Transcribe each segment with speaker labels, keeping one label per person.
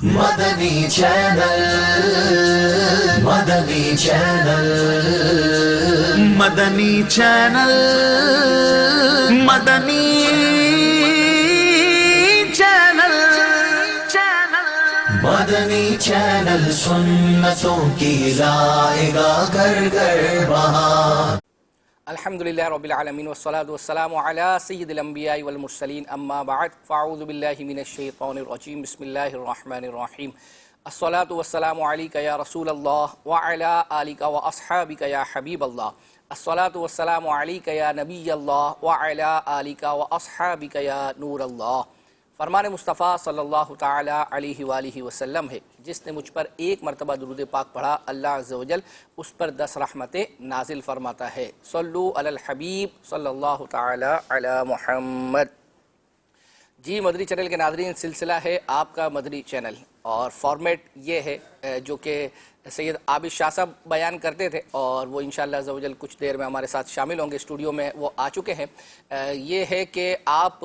Speaker 1: مدنی channel, مدنی channel, مدنی channel, مدنی channel, مدنی channel سنتوں کی لائے گا گھر گھر بہار۔
Speaker 2: الحمدللہ رب العالمین والصلاة والسلام علی سید الانبیاء والمرسلین اما بعد فاعوذ باللہ من الشیطان الرجیم بسم اللہ الرحمن الرحیم الصلاة والسلام علیک یا رسول اللہ وعلی آلک واصحابک یا حبیب اللہ الصلاة والسلام علیک یا نبی اللہ وعلی آلک واصحابک یا نور اللہ۔ فرمان مصطفیٰ صلی اللہ تعالی علیہ وآلہ وسلم ہے، جس نے مجھ پر ایک مرتبہ درود پاک پڑھا اللہ عز و جل اس پر 10 رحمتیں نازل فرماتا ہے۔ صلو علی الحبیب صلی اللہ تعالی علی محمد۔ جی مدنی چینل کے ناظرین، سلسلہ ہے آپ کا مدنی چینل، اور فارمیٹ یہ ہے جو کہ سید عابد شاہ صاحب بیان کرتے تھے، اور وہ انشاءاللہ عز و جل کچھ دیر میں ہمارے ساتھ شامل ہوں گے، اسٹوڈیو میں وہ آ چکے ہیں۔ یہ ہے کہ آپ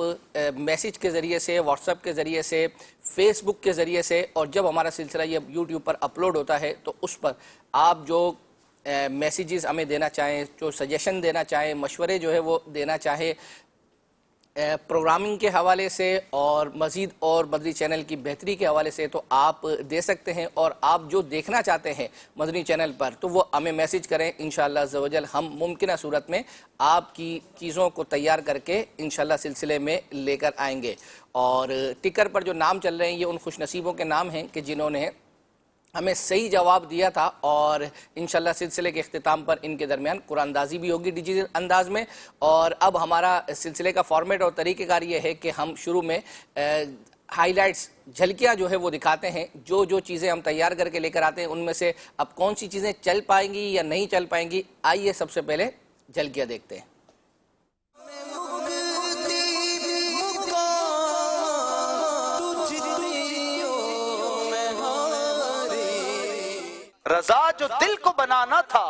Speaker 2: میسیج کے ذریعے سے، واٹس ایپ کے ذریعے سے، فیس بک کے ذریعے سے، اور جب ہمارا سلسلہ یہ یوٹیوب پر اپلوڈ ہوتا ہے تو اس پر آپ جو میسیجز ہمیں دینا چاہیں، جو سجیشن دینا چاہیں، مشورے جو ہے وہ دینا چاہیں پروگرامنگ کے حوالے سے اور مزید اور مدنی چینل کی بہتری کے حوالے سے، تو آپ دے سکتے ہیں۔ اور آپ جو دیکھنا چاہتے ہیں مدنی چینل پر تو وہ ہمیں میسیج کریں، انشاءاللہ عز و جل ہم ممکنہ صورت میں آپ کی چیزوں کو تیار کر کے انشاءاللہ سلسلے میں لے کر آئیں گے۔ اور ٹکر پر جو نام چل رہے ہیں یہ ان خوش نصیبوں کے نام ہیں کہ جنہوں نے ہمیں صحیح جواب دیا تھا، اور انشاءاللہ سلسلے کے اختتام پر ان کے درمیان قرآن اندازی بھی ہوگی ڈیجیٹل انداز میں۔ اور اب ہمارا سلسلے کا فارمیٹ اور طریقہ کار یہ ہے کہ ہم شروع میں ہائی لائٹس، جھلکیاں جو ہے وہ دکھاتے ہیں، جو چیزیں ہم تیار کر کے لے کر آتے ہیں ان میں سے اب کون سی چیزیں چل پائیں گی یا نہیں چل پائیں گی۔ آئیے سب سے پہلے جھلکیاں دیکھتے ہیں۔
Speaker 3: رضا جو دل کو بنانا تھا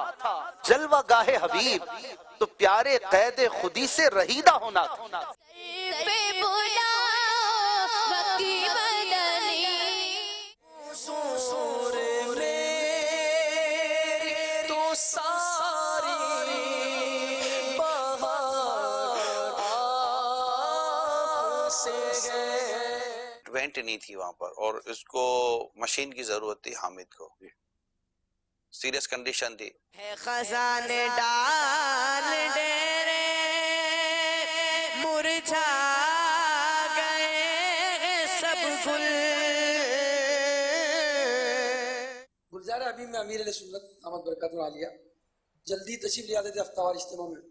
Speaker 3: جلوہ گاہ حبیب، تو پیارے قید خودی سے رہیدہ ہونا تھا۔
Speaker 4: وینٹ نہیں تھی وہاں پر، اور اس کو مشین کی ضرورت تھی، حامد کو سیریس کنڈیشن تھی۔
Speaker 5: خزانے ڈال ڈیرے مرجھا گئے سب گل۔
Speaker 6: گلزار حبیب میں امیر علیہ سنت احمد برکات العالیہ جلدی تشریف لے آتے تھے ہفتہ وار اجتماع میں۔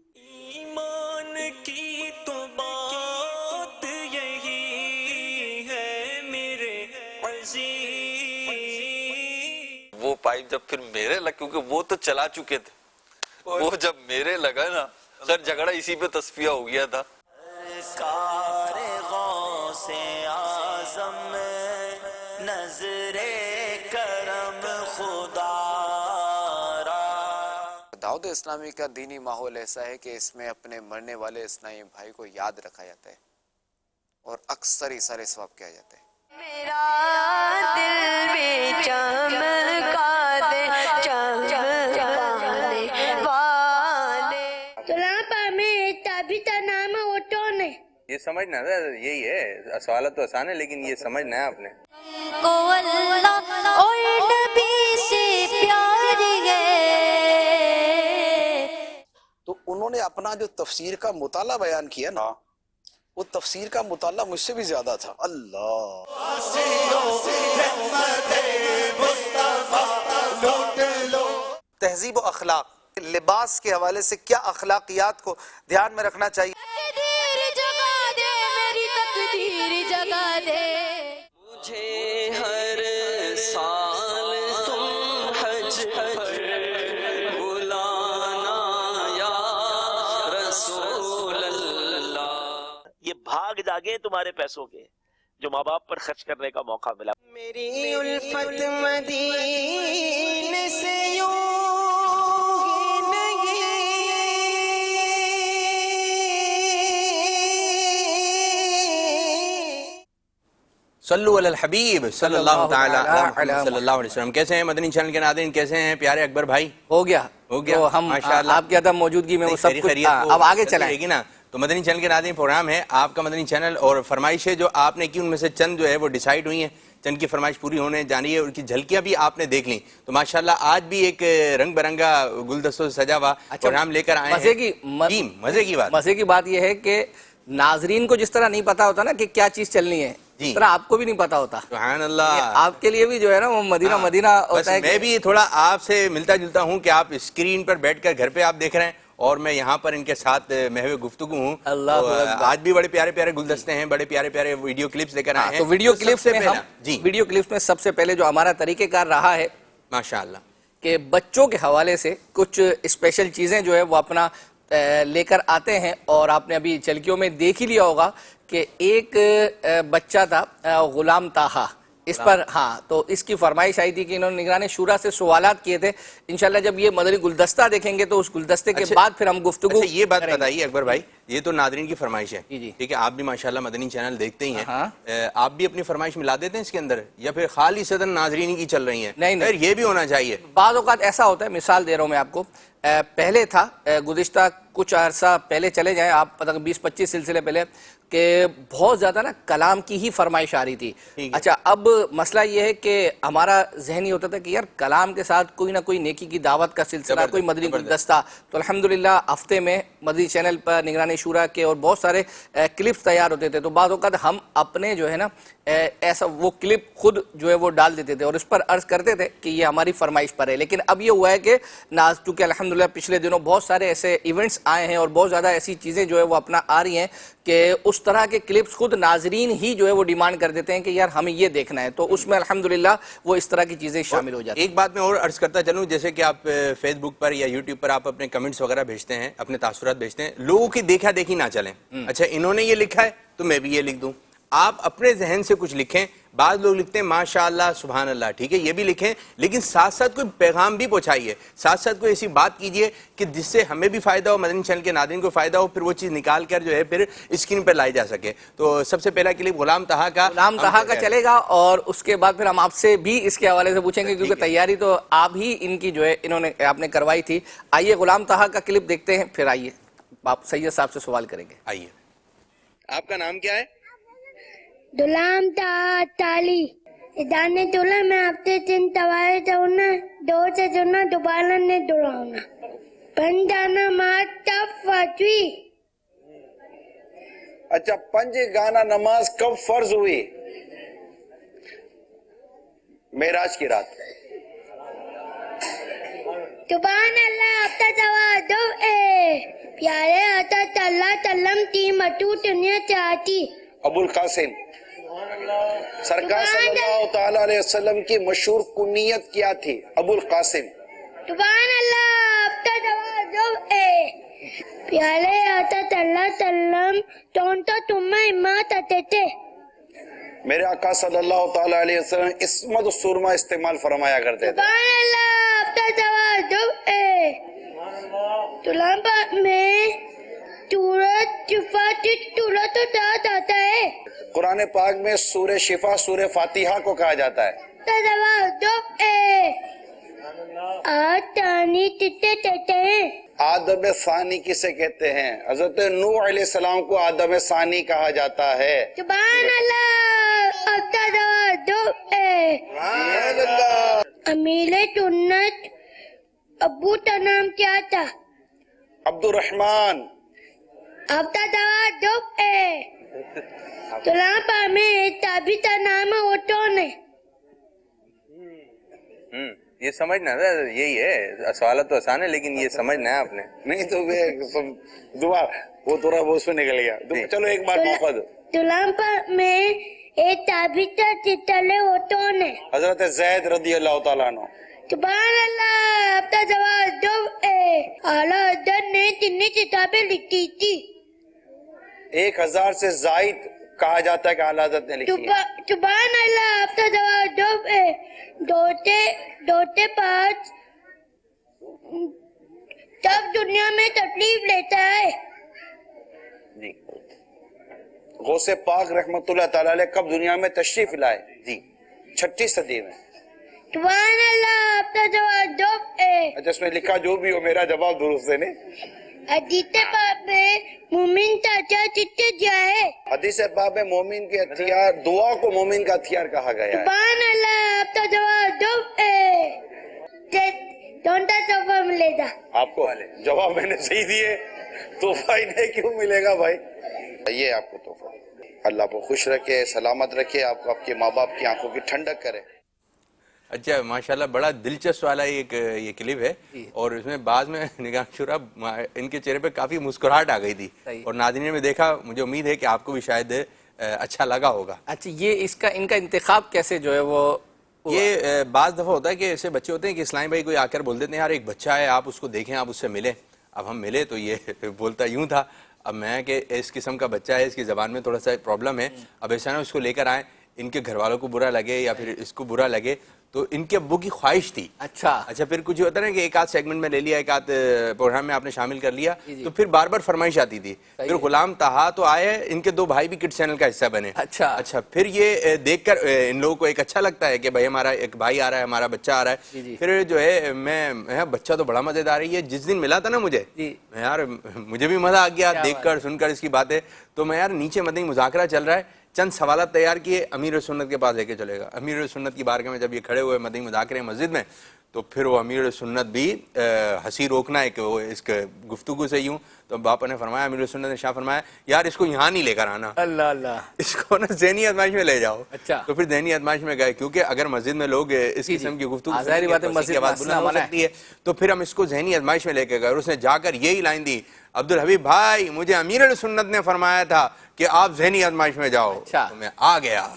Speaker 5: ایمان کی تو بات یہی ہے میرے عزیز۔
Speaker 7: وہ پائپ جب پھر میرے لگ، کیونکہ وہ تو چلا چکے تھے، وہ جب میرے لگا نا، خیر جھگڑا اسی پہ تصفیہ ہو گیا تھا۔
Speaker 5: کار غوث اعظم نظر کرم خدا را۔
Speaker 8: دعوت اسلامی کا دینی ماحول ایسا ہے کہ اس میں اپنے مرنے والے اسلامی بھائی کو یاد رکھا جاتا ہے اور اکثر اثار ثواب کیا جاتا ہے۔
Speaker 5: میرا دل میں چمکا دے چمکانے والے۔
Speaker 9: سلام میں تبھی تو نام ہے وہ کون ہے؟
Speaker 10: یہ سمجھنا ہے، یہی ہے، سوالات تو آسان ہے لیکن یہ سمجھنا ہے آپ نے۔
Speaker 9: کو اللہ اور نبی سے پیار ہے۔
Speaker 3: تو انہوں نے اپنا جو تفسیر کا مطالعہ بیان کیا نا، وہ تفسیر کا مطالعہ مجھ سے بھی زیادہ تھا۔ اللہ تہذیب و اخلاق، لباس کے حوالے سے کیا اخلاقیات کو دھیان میں رکھنا چاہیے۔
Speaker 9: تقدیر جگا دے میری تقدیر جگا دے۔
Speaker 5: مجھے ہر سال تم حج پر بلانا یا رسول اللہ۔
Speaker 11: یہ بھاگ جاگے تمہارے پیسوں کے جو ماں باپ پر خرچ کرنے کا موقع ملا۔
Speaker 5: میری الفت مدینے سے یوں ہی نہیں
Speaker 10: صلو علی الحبیب صلی اللہ تعالی علی محمد صلی اللہ علیہ وسلم. کیسے ہیں مدنی چینل کے ناظرین؟ کیسے ہیں پیارے اکبر بھائی؟
Speaker 2: ہو گیا تو ہم آپ کی عدم موجودگی میں وہ سب کچھ اب آگے چلائیں گی نا.
Speaker 10: تو مدنی چینل کے ناظرین پروگرام ہے آپ کا مدنی چینل، اور فرمائشیں جو آپ نے کی ان میں سے چند جو ہے وہ ڈیسائیڈ ہوئی ہیں، چند کی فرمائش پوری ہونے جانی ہے، ان کی جھلکیاں بھی آپ نے دیکھ لیں. تو ماشاءاللہ آج بھی ایک رنگ برنگا گلدستوں سے سجا ہوا پروگرام لے کر آئے ہیں.
Speaker 2: مزے کی بات یہ ہے کہ ناظرین کو جس طرح نہیں پتا ہوتا نا کہ کیا چیز چلنی ہے، اس طرح آپ کو بھی نہیں پتا ہوتا.
Speaker 10: سبحان اللہ.
Speaker 2: آپ کے لیے بھی جو ہے نا وہ مدینہ مدینہ ہوتا ہے.
Speaker 10: میں بھی تھوڑا آپ سے ملتا جلتا ہوں کہ آپ اسکرین پر بیٹھ کر گھر پہ آپ دیکھ رہے ہیں اور میں یہاں پر ان کے ساتھ محو گفتگو ہوں. آج بھی بڑے پیارے پیارے گلدستے ہیں، بڑے پیارے پیارے ویڈیو کلپس لے کر آئے ہیں.
Speaker 2: تو ویڈیو کلپس میں سب سے پہلے جو ہمارا طریقہ کار رہا ہے
Speaker 10: ماشاءاللہ
Speaker 2: کہ بچوں کے حوالے سے کچھ اسپیشل چیزیں جو ہے وہ اپنا لے کر آتے ہیں. اور آپ نے ابھی چلکیوں میں دیکھ ہی لیا ہوگا کہ ایک بچہ تھا غلام طاہا، اس پر تو اس کی فرمائش آئی تھی کہ انہوں نے نگران شورا سے سوالات کیے تھے. انشاءاللہ جب یہ مدنی گلدستہ دیکھیں گے تو اس گلدستے کے بعد پھر ہم گفتگو.
Speaker 10: یہ بات بتائیے اکبر بھائی، یہ تو ناظرین کی فرمائش ہے، ٹھیک ہے، آپ بھی ماشاءاللہ مدنی چینل دیکھتے ہی ہیں، آپ بھی اپنی فرمائش ملا دیتے ہیں اس کے اندر یا پھر خالی صدر ناظرین کی چل رہی ہیں؟ نہیں، یہ بھی ہونا چاہیے.
Speaker 2: بعض اوقات ایسا ہوتا ہے، مثال دے رہا ہوں میں آپ کو، پہلے تھا گزشتہ کچھ عرصہ پہلے چلے جائیں آپ، پتہ 20-25 سلسلے پہلے، کہ بہت زیادہ نا کلام کی ہی فرمائش آ رہی تھی. اچھا اب مسئلہ یہ ہے کہ ہمارا ذہنی ہوتا تھا کہ یار کلام کے ساتھ کوئی نہ کوئی نیکی کی دعوت کا سلسلہ، کوئی مدنی گلدستہ. تو الحمدللہ ہفتے میں مدنی چینل پر نگران شورا کے اور بہت سارے کلپس تیار ہوتے تھے. تو بعض اوقات ہم اپنے جو ہے نا ایسا وہ کلپ خود جو ہے وہ ڈال دیتے تھے اور اس پر عرض کرتے تھے کہ یہ ہماری فرمائش پر ہے. لیکن اب یہ ہوا ہے کہ چونکہ الحمدللہ پچھلے دنوں بہت سارے ایسے ایونٹس آئے ہیں اور بہت زیادہ ایسی چیزیں جو ہے وہ اپنا آ رہی ہیں کہ اس طرح کے کلپس خود ناظرین ہی جو ہے وہ ڈیمانڈ کر دیتے ہیں کہ یار ہمیں یہ دیکھنا ہے. تو اس میں الحمدللہ وہ اس طرح کی چیزیں شامل ہو جاتی ہیں.
Speaker 10: ایک بات میں اور عرض کرتا چلوں، جیسے کہ آپ فیس بک پر یا یوٹیوب پر آپ اپنے کمنٹس وغیرہ بھیجتے ہیں، اپنے تاثرات بھیجتے ہیں، لوگوں کی دیکھا دیکھی نہ چلیں. اچھا انہوں نے یہ لکھا ہے تو میں بھی یہ لکھ دوں. آپ اپنے ذہن سے کچھ لکھیں. بعض لوگ لکھتے ہیں ماشاءاللہ سبحان اللہ، ٹھیک ہے یہ بھی لکھیں، لیکن ساتھ ساتھ کوئی پیغام بھی پہنچائیے، ساتھ ساتھ کوئی ایسی بات کیجئے کہ جس سے ہمیں بھی فائدہ ہو، مدنی چینل کے ناظرین کو فائدہ ہو، پھر وہ چیز نکال کر جو ہے پھر اسکرین پر لائی جا سکے. تو سب سے پہلا کلپ غلام طاہا کا
Speaker 2: چلے گا اور اس کے بعد پھر ہم آپ سے بھی اس کے حوالے سے پوچھیں گے کیونکہ تیاری تو آپ ہی ان کی جو ہے آپ نے کروائی تھی. آئیے غلام طاہا کا کلپ دیکھتے ہیں، پھر آئیے آپ سید صاحب سے سوال کریں گے.
Speaker 10: آئیے. آپ کا نام کیا ہے؟
Speaker 12: غلام طاہا تالی. ادانے تولا میں آپ سے تین توائے تونا دو سے سنا دوبارہ نے دوڑاؤنا پنجانا ماتا فاتوی.
Speaker 13: اچھا پنج گانا نماز کب فرض ہوئی؟ معراج کی رات.
Speaker 12: سبحان اللہ. آپ کا جواب دو پیارے آتا تلا تلم تی مٹو دنیا چاہتی.
Speaker 13: ابو القاسم. سرکار صلی اللہ تعالی علیہ وسلم کی مشہور کنیت کیا تھی؟ ابو القاسم.
Speaker 12: سبحان اللہ. آپ کا جواب دو پیارے آتا تلا تلم تونتا تمہیں امات آتے تھے.
Speaker 13: میرے آقا صلی اللہ تعالی علیہ وسلم عصمت و سرما استعمال فرمایا کرتے تھے.
Speaker 12: سبحان اللہ. آپ کا جواب دو طلباء میں تورا تو داد آتا ہے.
Speaker 13: قرآن پاک میں سورہ شفا سورہ فاتحہ کو کہا جاتا ہے.
Speaker 12: جواب دو آتانی تتے تتے ہیں.
Speaker 13: آدم ثانی کسے کہتے ہیں؟ حضرت نوح علیہ السلام کو آدم ثانی کہا جاتا ہے.
Speaker 12: سبحان اللہ. اب کا جواب دو امیر سنت ابو کا نام کیا تھا؟
Speaker 13: عبد الرحمن.
Speaker 12: اب کا جواب دو طلباء میں تابی کا نام اوٹون ہے.
Speaker 10: یہ سمجھنا یہی ہے، سوالات تو آسان ہے لیکن یہ سمجھنا ہے آپ نے.
Speaker 13: نہیں تو دعا وہ تھوڑا بہت سے نکل گیا. چلو ایک بار موقع دو.
Speaker 12: طلباء میں ایک تابی کا چتلے اوٹون ہے.
Speaker 13: حضرت زید رضی اللہ تعالیٰ عنہ.
Speaker 12: سبحان اللہ. آپ کا جواب دو اعلیٰ حضرت نے تین کتابیں لکھی تھی.
Speaker 13: 1000 سے زائد کہا جاتا ہے کہ اعلیٰ حضرت نے لکھی ہے.
Speaker 12: سبحان اللہ. آپ کا جواب دو دوتے پاس تب دنیا میں تکلیف لیتا ہے.
Speaker 13: غوث پاک رحمت اللہ تعالیٰ علیہ کب دنیا میں تشریف لائے؟ جی 6 صدی میں.
Speaker 12: سبحان اللہ آپ کا جواب درست ہے.
Speaker 13: اچھا اس میں لکھا جو بھی ہو میرا جواب درست ہے نا.
Speaker 12: حدیث پاک میں مومن کا ہتھیار کتنے جائے؟
Speaker 13: حدیث پاک میں مومن کے ہتھیار دعا کو مومن کا ہتھیار کہا گیا ہے.
Speaker 12: سبحان اللہ آپ کا جواب درست ہے. ڈونٹا تحفہ ملے گا
Speaker 13: آپ کو. جواب میں نے صحیح دیے تحفہ انہیں کیوں ملے گا بھائی؟ یہ آپ کو تحفہ. اللہ کو خوش رکھے، سلامت رکھے، آپ کو آپ کے ماں باپ کی آنکھوں کی ٹھنڈک کرے.
Speaker 10: اچھا ماشاءاللہ بڑا دلچسپ والا ایک یہ کلپ ہے اور اس میں بعض میں نگران شورا ان کے چہرے پہ کافی مسکراہٹ آ گئی تھی اور ناظرین نے دیکھا. مجھے امید ہے کہ آپ کو بھی شاید اچھا لگا ہوگا.
Speaker 2: اچھا یہ ان کا انتخاب کیسے جو ہے وہ
Speaker 10: یہ بعض دفعہ ہوتا ہے کہ ایسے بچے ہوتے ہیں کہ اسلام بھائی کوئی آ کر بول دیتے ہیں یار ایک بچہ ہے آپ اس کو دیکھیں آپ اس سے ملیں. اب ہم ملے تو یہ بولتا یوں تھا. اب میں کہ اس قسم کا بچہ ہے اس کی زبان میں تھوڑا سا پرابلم ہے. اب ایسا نہ اس کو لے کر آئیں ان کے گھر والوں کو برا لگے یا پھر اس کو برا لگے. تو ان کے ابو کی خواہش تھی. اچھا پھر کچھ ہوتا ہے نا کہ ایک آدھ سیگمنٹ میں لے لیا ایک آدھ پروگرام میں آپ نے شامل کر لیا تو پھر بار بار فرمائش آتی تھی. پھر غلام طہا تو آئے ان کے 2 بھائی بھی کڈس چینل کا حصہ بنے. اچھا پھر یہ دیکھ کر ان لوگوں کو ایک اچھا لگتا ہے کہ بھائی ہمارا ایک بھائی آ رہا ہے ہمارا بچہ آ رہا ہے. پھر جو ہے میں بچہ تو بڑا مزیدار ہے. یہ جس دن ملا تھا نا مجھے یار مجھے بھی مزہ آ گیا دیکھ کر سن کر اس کی باتیں. تو میں یار نیچے مدنی مذاکرہ چل رہا ہے چند سوالات تیار کیے امیر سنت کے پاس لے کے چلے گا. امیر سنت کی بارگاہ میں جب یہ کھڑے ہوئے مدنی مذاکرے مسجد میں تو پھر وہ امیر سنت بھی ہنسی روکنا ہے کہ وہ اس گفتگو سے یوں. تو باپا نے فرمایا امیر سنت نے شاہ فرمایا یار اس کو یہاں نہیں لے کر آنا
Speaker 2: اللہ اللہ
Speaker 10: اس کو نا ذہنی آزمائش میں لے جاؤ.
Speaker 2: اچھا
Speaker 10: تو پھر ذہنی آزمائش میں گئے کیونکہ اگر مسجد میں لوگ اس قسم کی گفتگو کی آواز بلند ہو سکتی ہے تو پھر ہم اس کو ذہنی آزمائش میں لے کے گئے. اور اس نے جا کر یہی لائن دی عبدالحبیب بھائی مجھے امیر سنت نے فرمایا تھا کہ آپ ذہنی آزمائش میں جاؤ. تو میں آ گیا.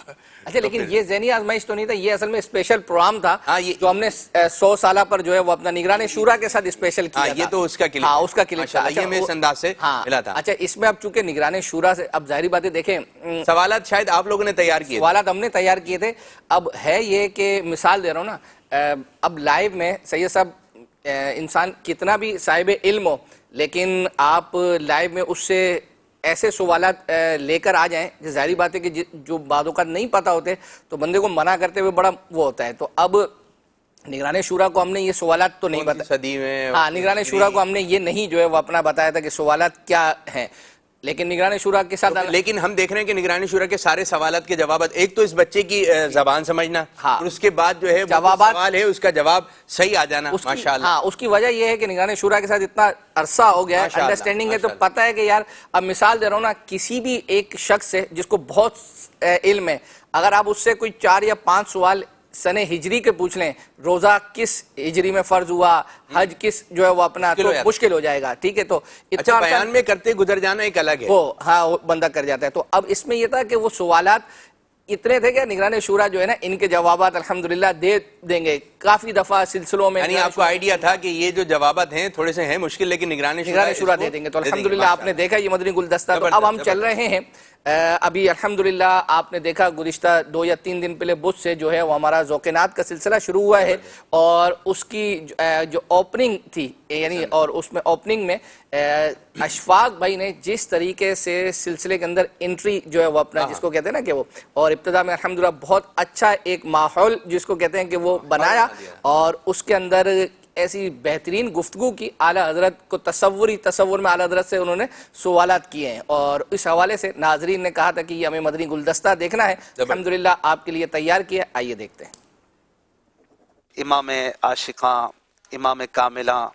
Speaker 2: اچھا لیکن یہ ذہنی آزمائش تو نہیں تھا یہ اصل میں اسپیشل پروگرام تھا جو ہم نے 100 سالہ پر جو ہے وہ اپنا نگران شورا کے ساتھ اسپیشل کیا.
Speaker 10: یہ تو اس کا کلپ
Speaker 2: اس کا کلپ تھا.
Speaker 10: یہ میں اس انداز سے ملا تھا.
Speaker 2: اچھا اس میں اب چونکہ نگران شورا سے اب ظاہری باتیں دیکھیں
Speaker 10: سوالات شاید آپ لوگوں نے تیار کیے
Speaker 2: سوالات ہم نے تیار کیے تھے. اب ہے یہ کہ مثال دے رہا ہوں نا اب لائیو میں سید صاحب انسان کتنا بھی صاحب علم ہو لیکن آپ لائیو میں اس سے ایسے سوالات لے کر آ جائیں ظاہری بات ہے کہ جو بعض اوقات نہیں پتہ ہوتے تو بندے کو منع کرتے ہوئے بڑا وہ ہوتا ہے. تو اب نگران شورا کو ہم نے یہ سوالات تو نہیں بتایا. نگران شورا کو ہم نے یہ نہیں جو ہے وہ اپنا بتایا تھا کہ سوالات کیا ہیں لیکن نگران شورا کے ساتھ
Speaker 10: لیکن ہم دیکھ رہے ہیں کہ نگران شورا کے سارے سوالات کے جوابات ایک تو اس بچے کی زبان سمجھنا اور اس کے بعد جو ہے سوال ہے اس کا جواب صحیح آ جانا ماشاءاللہ.
Speaker 2: اس کی وجہ یہ ہے کہ نگران شورا کے ساتھ اتنا عرصہ ہو گیا ہے انڈرسٹینڈنگ ہے تو پتہ ہے کہ یار اب مثال دے رہا ہوں نا کسی بھی ایک شخص سے جس کو بہت علم ہے اگر آپ اس سے کوئی 4 یا 5 سوال سن ہجری کے پوچھ لیں روزہ کس ہجری میں فرض ہوا حج کس جو ہے وہ اپنا تو مشکل ہو جائے گا. ٹھیک ہے تو
Speaker 10: اچھا بیان میں کرتے گزر جانا ایک الگ ہے
Speaker 2: وہ بندہ کر جاتا ہے. تو اب اس میں یہ تھا کہ وہ سوالات اتنے تھے کہ نگران شورا جو ہے نا ان کے جوابات الحمدللہ دے دیں گے کافی دفعہ سلسلوں میں.
Speaker 10: یعنی آپ کو آئیڈیا تھا کہ یہ جو جوابات ہیں تھوڑے سے ہیں مشکل لیکن نگران
Speaker 2: شورا دے دیں گے. تو الحمدللہ آپ نے دیکھا یہ مدنی گلدستہ. تو اب ہم چل رہے ہیں ابھی الحمدللہ آپ نے دیکھا گزشتہ 2 یا 3 دن پہلے بدھ سے جو ہے وہ ہمارا ذوقینات کا سلسلہ شروع ہوا ہے اور اس کی جو اوپننگ تھی یعنی اور اس میں اوپننگ میں اشفاق بھائی نے جس طریقے سے سلسلے کے اندر انٹری جو ہے وہ اپنا جس کو کہتے ہیں نا کہ وہ اور ابتدا میں الحمدللہ بہت اچھا ایک ماحول جس کو کہتے ہیں کہ وہ بنایا اور اس کے اندر ایسی بہترین گفتگو کی اعلیٰ حضرت کو تصور میں اعلیٰ حضرت سے انہوں نے سوالات کیے ہیں اور اس حوالے سے ناظرین نے کہا تھا کہ یہ ہمیں مدنی گلدستہ دیکھنا ہے الحمدللہ آپ کے لیے تیار کیا. آئیے دیکھتے ہیں.
Speaker 3: امام عاشقاں امام کاملاں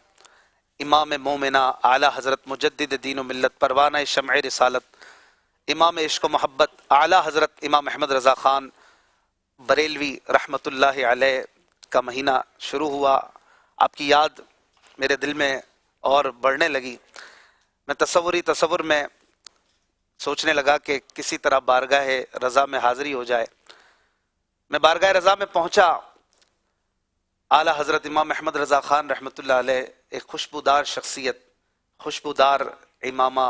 Speaker 3: امام مومنہ اعلیٰ حضرت مجدد دین و ملت پروانہ شمع رسالت امام عشق و محبت اعلیٰ حضرت امام احمد رضا خان بریلوی رحمت اللہ علیہ کا مہینہ شروع ہوا. آپ کی یاد میرے دل میں اور بڑھنے لگی. میں تصور میں سوچنے لگا کہ کسی طرح بارگاہ رضا میں حاضری ہو جائے. میں بارگاہ رضا میں پہنچا. اعلیٰ حضرت امام احمد رضا خان رحمت اللہ علیہ ایک خوشبودار شخصیت خوشبودار امامہ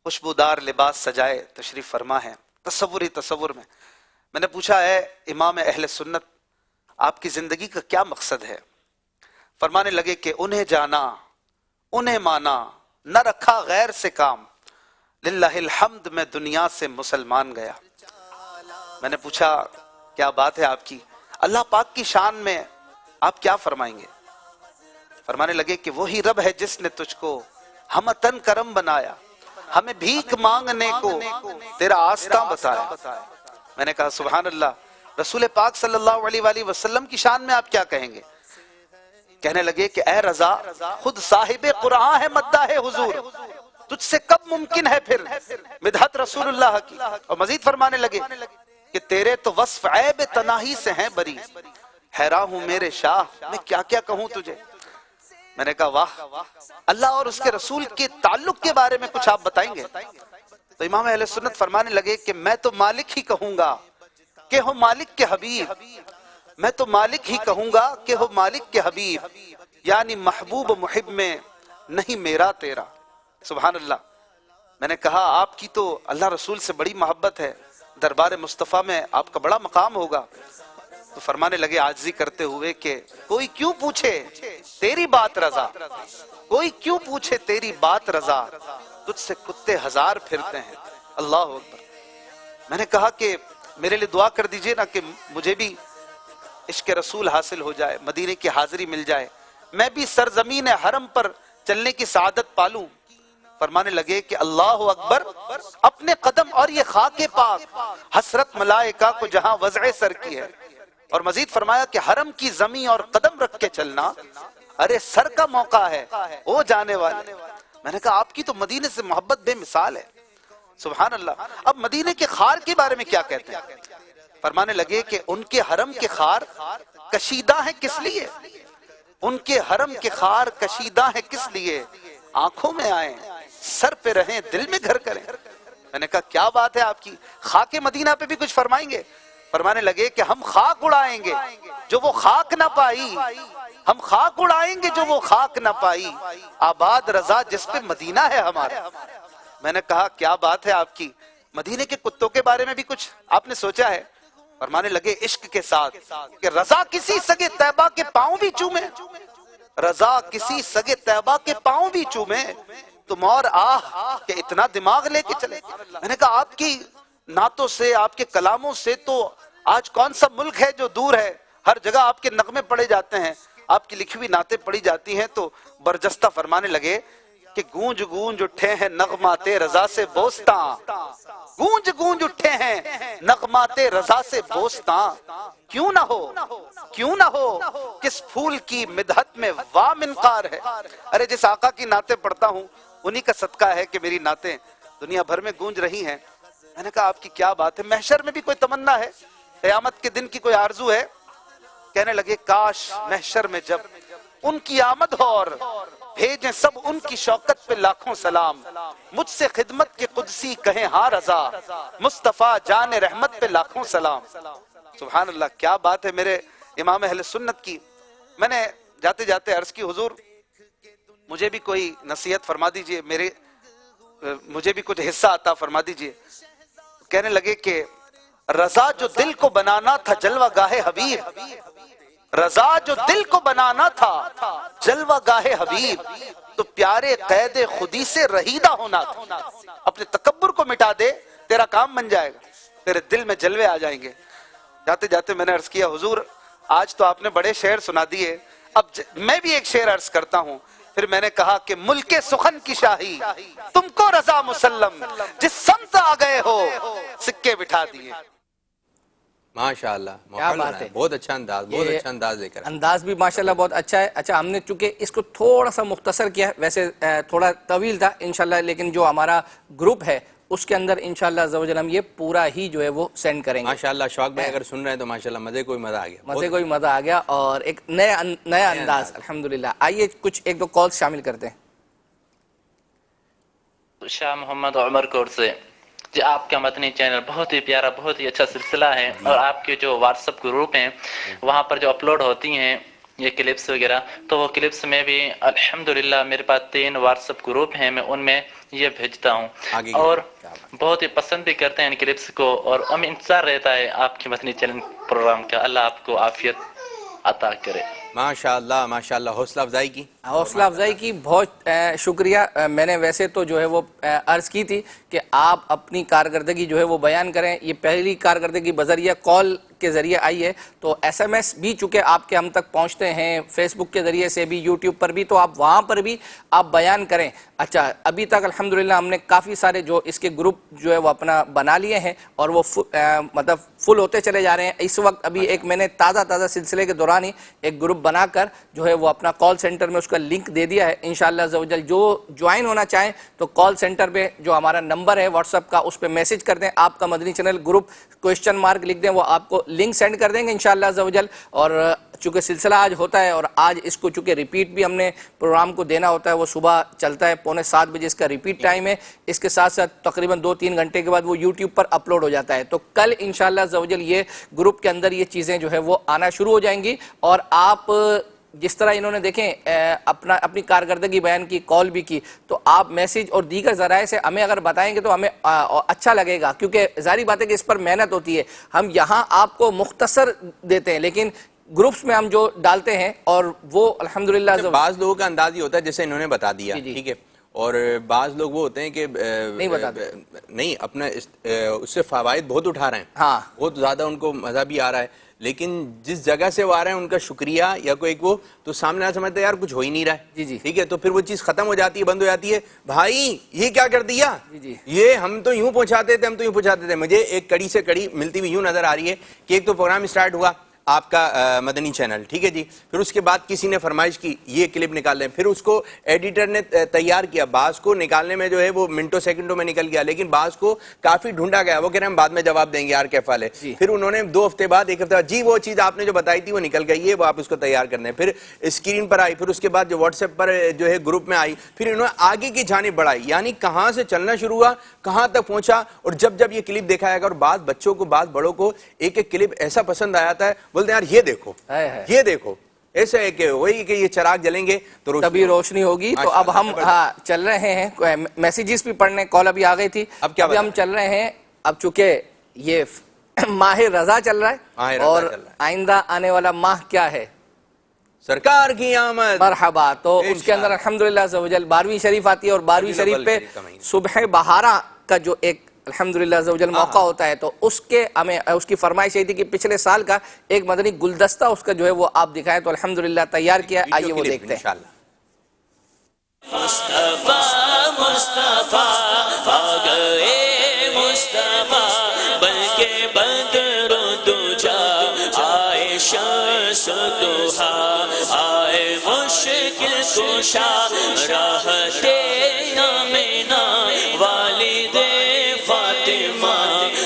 Speaker 3: خوشبودار لباس سجائے تشریف فرما ہے. تصور میں نے پوچھا ہے امام اہل سنت آپ کی زندگی کا کیا مقصد ہے؟ فرمانے لگے کہ انہیں جانا انہیں مانا نہ رکھا غیر سے کام للہ الحمد میں دنیا سے مسلمان گیا۔ میں نے پوچھا کیا بات ہے آپ کی، اللہ پاک کی شان میں آپ کیا فرمائیں گے؟ فرمانے لگے کہ وہی رب ہے جس نے تجھ کو ہمتن کرم بنایا، ہمیں بھیک مانگنے کو تیرا آستاں بتایا۔ میں نے کہا سبحان اللہ، رسول پاک صلی اللہ علیہ وآلہ وسلم کی شان میں آپ کیا کہیں گے؟ کہنے لگے کہ اے رضا، خود صاحب قرآن ہے مداح حضور، تجھ سے کب ممکن ہے پھر مدحت رسول اللہ کی؟ اور مزید فرمانے لگے کہ تیرے تو وصف عیب تناہی سے ہیں بری، حیران ہوں میرے شاہ میں کیا کیا کہوں تجھے۔ میں نے کہا واہ، اللہ اور اس کے رسول کے تعلق کے بارے میں کچھ آپ بتائیں گے؟ تو امام اہل سنت فرمانے لگے کہ میں تو مالک ہی کہوں گا کہ ہو مالک کے حبیب، میں تو مالک ہی کہوں گا کہ ہو مالک کے حبیب، یعنی محبوب و محب میں نہیں میرا تیرا۔ سبحان اللہ۔ میں نے کہا آپ کی تو اللہ رسول سے بڑی محبت ہے، دربار مصطفیٰ میں آپ کا بڑا مقام ہوگا۔ تو فرمانے لگے عاجزی کرتے ہوئے کہ کوئی کیوں پوچھے تیری بات رضا، کوئی کیوں پوچھے تیری بات رضا، تجھ سے کتے ہزار پھرتے ہیں۔ اللہ اکبر۔ میں نے کہا کہ میرے لیے دعا کر دیجئے نا کہ مجھے بھی عشق رسول حاصل ہو جائے، مدینے کی حاضری مل جائے، میں بھی سرزمین حرم پر چلنے کی سعادت پالوں۔ فرمانے لگے کہ اللہ اکبر، اپنے قدم اور یہ خاک پاک حسرت ملائکہ کو جہاں وضع سر کی ہے۔ اور مزید فرمایا کہ حرم کی زمین اور قدم رکھ کے چلنا ارے سر کا موقع ہے او جانے والے۔ میں نے کہا آپ کی تو مدینے سے محبت بے مثال ہے۔ سبحان اللہ۔ اب مدینے کے خار کے بارے میں کیا کہتے ہیں؟ فرمانے لگے کہ ان کے حرم کے خار کشیدہ ہیں کس لیے؟ ان کے حرم کے خار کشیدہ ہیں کس لیے؟ آنکھوں میں آئیں، سر پہ رہیں، دل میں گھر کریں۔ میں نے کہا کیا بات ہے آپ کی، خاک مدینہ پہ بھی کچھ فرمائیں گے؟ فرمانے لگے کہ ہم خاک اڑائیں گے جو وہ خاک نہ پائی، ہم خاک اڑائیں گے جو وہ خاک نہ پائی، آباد رضا جس پہ مدینہ ہے ہمارا۔ میں نے کہا کیا بات ہے آپ کی، مدینے کے کتوں کے بارے میں بھی کچھ آپ نے سوچا ہے؟ فرمانے لگے عشق کے ساتھ کہ رضا کسی سگے طیبہ کے پاؤں بھی چومے، رضا کسی سگے طیبہ کے پاؤں بھی چومے، تم اور آہ کہ اتنا دماغ لے کے چلے۔ میں نے کہا آپ کی نعتوں سے، آپ کے کلاموں سے تو آج کون سا ملک ہے جو دور ہے، ہر جگہ آپ کے نغمے پڑے جاتے ہیں، آپ کی لکھی ہوئی نعتیں پڑھی جاتی ہیں۔ تو برجستہ فرمانے لگے کہ گونج گونج اٹھے ہیں نغمات رضا سے بوستاں، گونج گونج اٹھے ہیں نغمات رضا سے بوستاں، کیوں نہ ہو، کیوں نہ ہو کس پھول کی مدحت میں وا منقار ہے۔ ارے جس آقا کی نعتیں پڑھتا ہوں انہی کا صدقہ ہے کہ میری نعتیں دنیا بھر میں گونج رہی ہیں۔ میں نے کہا آپ کی کیا بات ہے، محشر میں بھی کوئی تمنا ہے، قیامت کے دن کی کوئی آرزو ہے؟ کہنے لگے کاش محشر میں جب ان کی آمد ہو اور بھیجیں سب ان کی شوکت پہ لاکھوں سلام، مجھ سے خدمت کے قدسی کہیں ہاں رضا، مصطفیٰ جان رحمت پہ لاکھوں سلام۔ سبحان اللہ، کیا بات ہے میرے امام اہل سنت کی۔ میں نے جاتے جاتے عرض کی حضور مجھے بھی کوئی نصیحت فرما دیجئے، مجھے بھی کچھ حصہ عطا فرما دیجئے۔ کہنے لگے کہ رضا جو دل کو بنانا تھا جلوہ گاہ حبیب، رضا جو دل کو بنانا تھا جلوہ گاہ حبیب، تو پیارے قید خودی سے رہیدہ ہونا تھا۔ اپنے تکبر کو مٹا دے، تیرا کام بن جائے گا، تیرے دل میں جلوے آ جائیں گے۔ جاتے جاتے میں نے عرض کیا حضور آج تو آپ نے بڑے شعر سنا دیے، اب میں بھی ایک شعر عرض کرتا ہوں۔ پھر میں نے کہا کہ ملک سخن کی شاہی تم کو رضا مسلم، جس سمت آ گئے ہو سکے بٹھا دیے۔
Speaker 10: ماشاءاللہ،
Speaker 2: کیا بات ہے،
Speaker 10: بہت اچھا انداز، بہت اچھا انداز لے کر
Speaker 2: انداز بھی ماشاءاللہ بہت اچھا ہے۔ اچھا ہم نے چونکہ اس کو تھوڑا سا مختصر کیا ہے، ویسے تھوڑا طویل تھا انشاءاللہ، لیکن جو ہمارا گروپ ہے اس کے اندر انشاءاللہ عزوجل ہم یہ پورا ہی جو ہے وہ سینڈ کریں گے۔
Speaker 10: ماشاءاللہ شوق بھائی اگر سن رہے ہیں تو ماشاءاللہ مزے کوئی مزہ آ گیا،
Speaker 2: مزے کوئی مزہ آ گیا اور ایک نیا انداز الحمدللہ۔ آئیے کچھ ایک دو کالز شامل کرتے ہیں۔
Speaker 14: شاہ محمد عمر کور سے جی، آپ کا مدنی چینل بہت ہی پیارا، بہت ہی اچھا سلسلہ ہے، اور آپ کے جو واٹس ایپ گروپ ہیں وہاں پر جو اپلوڈ ہوتی ہیں یہ کلپس وغیرہ، تو وہ کلپس میں بھی الحمدللہ میرے پاس 3 واٹس ایپ گروپ ہیں، میں ان میں یہ بھیجتا ہوں اور بہت ہی پسند بھی کرتے ہیں ان کلپس کو، اور ہمیں انتظار رہتا ہے آپ کے مدنی چینل پروگرام کا۔ اللہ آپ کو عافیت عطا کرے۔
Speaker 10: ماشاءاللہ ماشاءاللہ. حوصلہ افزائی کی.
Speaker 2: حوصلہ افزائی کی بہت شکریہ. میں نے ویسے تو جو ہے وہ عرض کی تھی کہ آپ اپنی کارکردگی جو ہے وہ بیان کریں. یہ پہلی کارکردگی بذریعہ کال کے ذریعے آئی ہے, تو ایس ایم ایس بھی چونکہ آپ کے ہم تک پہنچتے ہیں, فیس بک کے ذریعے سے بھی, یوٹیوب پر بھی, تو آپ وہاں پر بھی آپ بیان کریں. اچھا, ابھی تک الحمدللہ ہم نے کافی سارے جو اس کے گروپ جو ہے وہ اپنا بنا لیے ہیں اور وہ مطلب فل ہوتے چلے جا رہے ہیں. اس وقت ابھی ایک میں نے تازہ سلسلے کے دوران ہی ایک گروپ بنا کر جو ہے وہ اپنا کال سینٹر میں اس کا لنک دے دیا ہے. انشاءاللہ عزوجل جو جوائن ہونا چاہیں تو کال سینٹر پہ جو ہمارا نمبر ہے واٹس ایپ کا, اس پہ میسج کر دیں, آپ کا مدنی چینل گروپ کوئسچن مارک لکھ دیں, وہ آپ کو لنک سینڈ کر دیں گے انشاءاللہ عزوجل. اور چونکہ سلسلہ آج ہوتا ہے اور آج اس کو چونکہ ریپیٹ بھی ہم نے پروگرام کو دینا ہوتا ہے, وہ صبح چلتا ہے 6:45 بجے اس کا ریپیٹ ٹائم ہے. اس کے ساتھ ساتھ تقریباً 2-3 گھنٹے کے بعد وہ یوٹیوب پر اپلوڈ ہو جاتا ہے. تو کل انشاءاللہ عزوجل یہ گروپ کے اندر یہ چیزیں جو ہے وہ آنا شروع ہو جائیں گی. اور آپ جس طرح انہوں نے دیکھیں اپنی کارکردگی بیان کی, کال بھی کی, تو آپ میسیج اور دیگر ذرائع سے ہمیں اگر بتائیں گے تو ہمیں اچھا لگے گا, کیونکہ ظاہری بات ہے کہ اس پر محنت ہوتی ہے. ہم یہاں آپ کو مختصر دیتے ہیں لیکن گروپس میں ہم جو ڈالتے ہیں اور وہ الحمدللہ
Speaker 10: بعض لوگوں کا انداز ہی ہوتا ہے جیسے انہوں نے بتا دیا, ٹھیک ہے, اور بعض لوگ وہ ہوتے ہیں کہ نہیں اپنا اس سے فوائد بہت اٹھا رہے ہیں,
Speaker 2: ہاں
Speaker 10: بہت زیادہ ان کو مزہ بھی آ رہا ہے, لیکن جس جگہ سے وہ آ رہے ہیں ان کا شکریہ یا کوئی وہ تو سامنے سمجھتے یار کچھ ہو ہی نہیں رہا ہے, ٹھیک ہے, تو پھر وہ چیز ختم ہو جاتی ہے, بند ہو جاتی ہے. بھائی یہ کیا کر دیا, یہ ہم تو یوں پہنچاتے تھے. مجھے ایک کڑی سے کڑی ملتی ہوئی یوں نظر آ رہی ہے کہ ایک تو پروگرام سٹارٹ ہوا آپ کا مدنی چینل, ٹھیک ہے جی, پھر اس کے بعد کسی نے فرمائش کی یہ کلپ نکال لیں, پھر اس کو ایڈیٹر نے تیار کیا, بعض کو نکالنے میں جو ہے وہ منٹوں سیکنڈوں میں نکل گیا, لیکن بعض کو کافی ڈھونڈا گیا, وہ کہہ رہے ہیں ہم بعد میں جواب دیں گے یار کیف والے. پھر انہوں نے 2 ہفتے بعد 1 ہفتے بعد جی وہ چیز آپ نے جو بتائی تھی وہ نکل گئی ہے, وہ آپ اس کو تیار کر دیں. پھر اسکرین پر آئی, پھر اس کے بعد جو واٹس ایپ پر جو ہے گروپ میں آئی, پھر انہوں نے آگے کی جانب بڑھائی, یعنی کہاں سے چلنا شروع ہوا کہاں تک پہنچا. اور جب یہ کلپ دیکھا جائے گا, اور بعض بچوں کو بعض بڑوں کو ایک کلپ ایسا پسند آیا تھا ہے, بولتے ہیں یار یہ دیکھو ایسا ہے کہ وہی کہ یہ چراغ جلیں گے تو
Speaker 2: تبھی روشنی ہوگی. تو اب ہم چل رہے ہیں, میسیجز بھی پڑھنے, کال ابھی آ گئی تھی, اب ہم چل رہے ہیں. اب چونکہ یہ ماہ رضا چل رہا ہے اور آئندہ آنے والا ماہ کیا ہے,
Speaker 10: سرکار کی آمد,
Speaker 2: مرحبا. تو اس کے اندر الحمدللہ عزوجل 12ویں شریف آتی ہے, اور 12ویں شریف پہ صبح بہارا کا جو ایک الحمدللہ عزوجل موقع ہوتا ہے, تو اس کے ہمیں اس کی فرمائش یہ تھی کہ پچھلے سال کا ایک مدنی گلدستہ اس کا جو ہے وہ آپ دکھائیں, تو الحمدللہ تیار کیا. آئیے وہ دیکھتے ہیں.
Speaker 5: مصطفیٰ مصطفیٰ آ گئے مصطفیٰ, بلکہ بدر و دجا آئے شمس ضحیٰ, آئے مشکل کشا راحت آمنہ والد فاطمہ,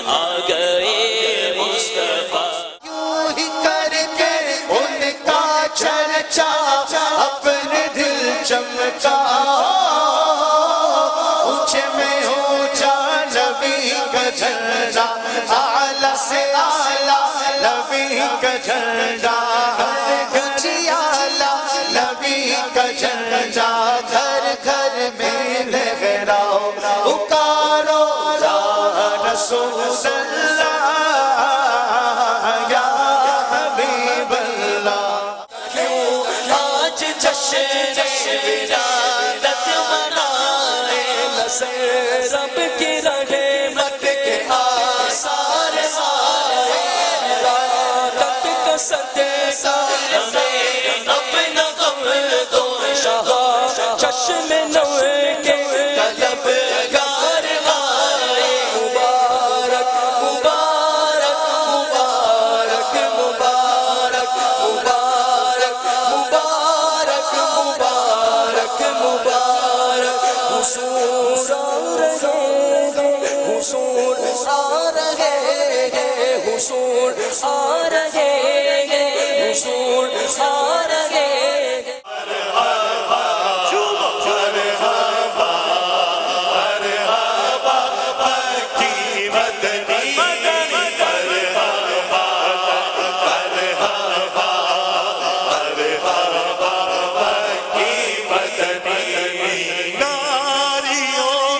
Speaker 5: آ گئے مصطفیٰ.
Speaker 1: یوں ہی کر کے ان کا چرچا اپنے دل چمکا, اونچے میں اونچا نبی کا جھنڈا, اعلیٰ سے اعلیٰ نبی کا جھنڈا, اونچی اعلیٰ نبی کا جھنڈا, گھر گھر میں لہراؤ پکارو یا رسول اللہ یا حبیب اللہ.
Speaker 5: کیوں آج جشن ولادت منائے, نسے رب کی رحمت کے آثار آئے, ولادت کا صدقہ ہمیں اپنا غم دو, شاہ چشم نو کے طلبگار آئے. مبارک مبارک مبارک مبارک مبارک مبارک مبارک مبارک, حضور آ رہے ہیں, حضور آ رہے ہیں, حضور آ رہے ہیں, حضور آ رہے ہیں.
Speaker 1: ناریوں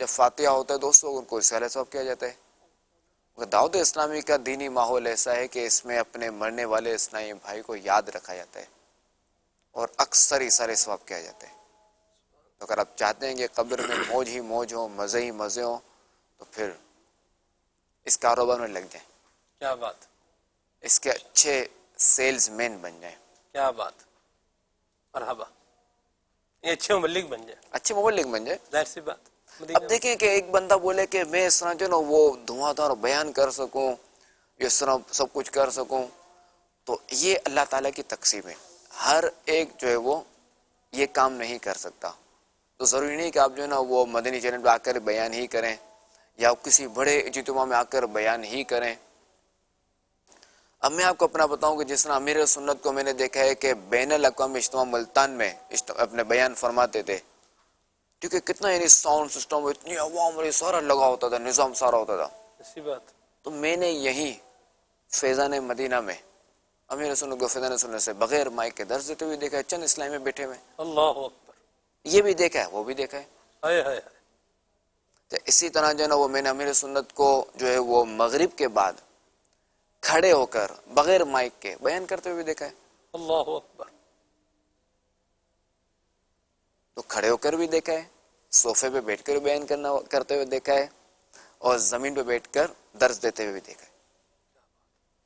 Speaker 8: جب فاتحہ ہوتا ہے دوستوں ان کو رسالہ ثواب کیا جاتا ہے۔ دعوت اسلامی کا دینی ماحول ایسا ہے کہ اس میں اپنے مرنے والے اسلامی بھائی کو یاد رکھا جاتا ہے اور اکثر رسالہ ثواب کیا جاتا ہے۔ تو اگر آپ چاہتے ہیں کہ قبر میں موج ہی موج ہو، مزے ہی مزے ہوں، تو پھر اس کاروبار میں لگ جائیں۔
Speaker 15: کیا بات،
Speaker 8: اس کے اچھے سیلز مین بن جائیں۔
Speaker 15: کیا بات، مرحبا، یہ اچھے مبلغ بن جائیں،
Speaker 8: اچھے مبلغ بن جائیں،
Speaker 15: ظاہر سی بات۔
Speaker 8: اب دیکھیں کہ ایک بندہ بولے کہ میں اس طرح جو نا وہ دھواں دھار بیان کر سکوں، اس طرح سب کچھ کر سکوں، تو یہ اللہ تعالیٰ کی تقسیم ہے۔ ہر ایک جو ہے وہ یہ کام نہیں کر سکتا، تو ضروری نہیں کہ آپ جو ہے نا وہ مدنی چینل پہ آ کر بیان ہی کریں یا کسی بڑے اجتماع میں آ کر بیان ہی کریں۔ اب میں آپ کو اپنا بتاؤں کہ جس طرح امیر سنت کو میں نے دیکھا ہے کہ بین الاقوامی اجتماع ملتان میں اپنے بیان فرماتے تھے، کیونکہ کتنا یعنی ساؤنڈ سسٹم، اتنی عوام اور سارا لگا ہوتا تھا، نظام سارا ہوتا تھا۔
Speaker 15: اسی بات،
Speaker 8: تو میں نے یہی فیضان مدینہ میں امیر سنت کو فیضان سنت سے بغیر مائک کے درس دیتے ہوئے دیکھا ہے، چند اسلامی میں بیٹھے ہوئے،
Speaker 15: اللہ اکبر،
Speaker 8: یہ بھی دیکھا ہے وہ بھی دیکھا ہے۔
Speaker 15: ہائے ہائے،
Speaker 8: تو اسی طرح جو ہے نا وہ میں نے امیر سنت کو جو ہے وہ مغرب کے بعد کھڑے ہو کر بغیر مائک کے بیان کرتے ہوئے دیکھا ہے۔
Speaker 15: اللہ اکبر،
Speaker 8: تو کھڑے ہو کر بھی دیکھا ہے، صوفے پہ بیٹھ کر بیان کرتے ہوئے دیکھا ہے، اور زمین پہ بیٹھ کر درس دیتے ہوئے بھی دیکھا ہے۔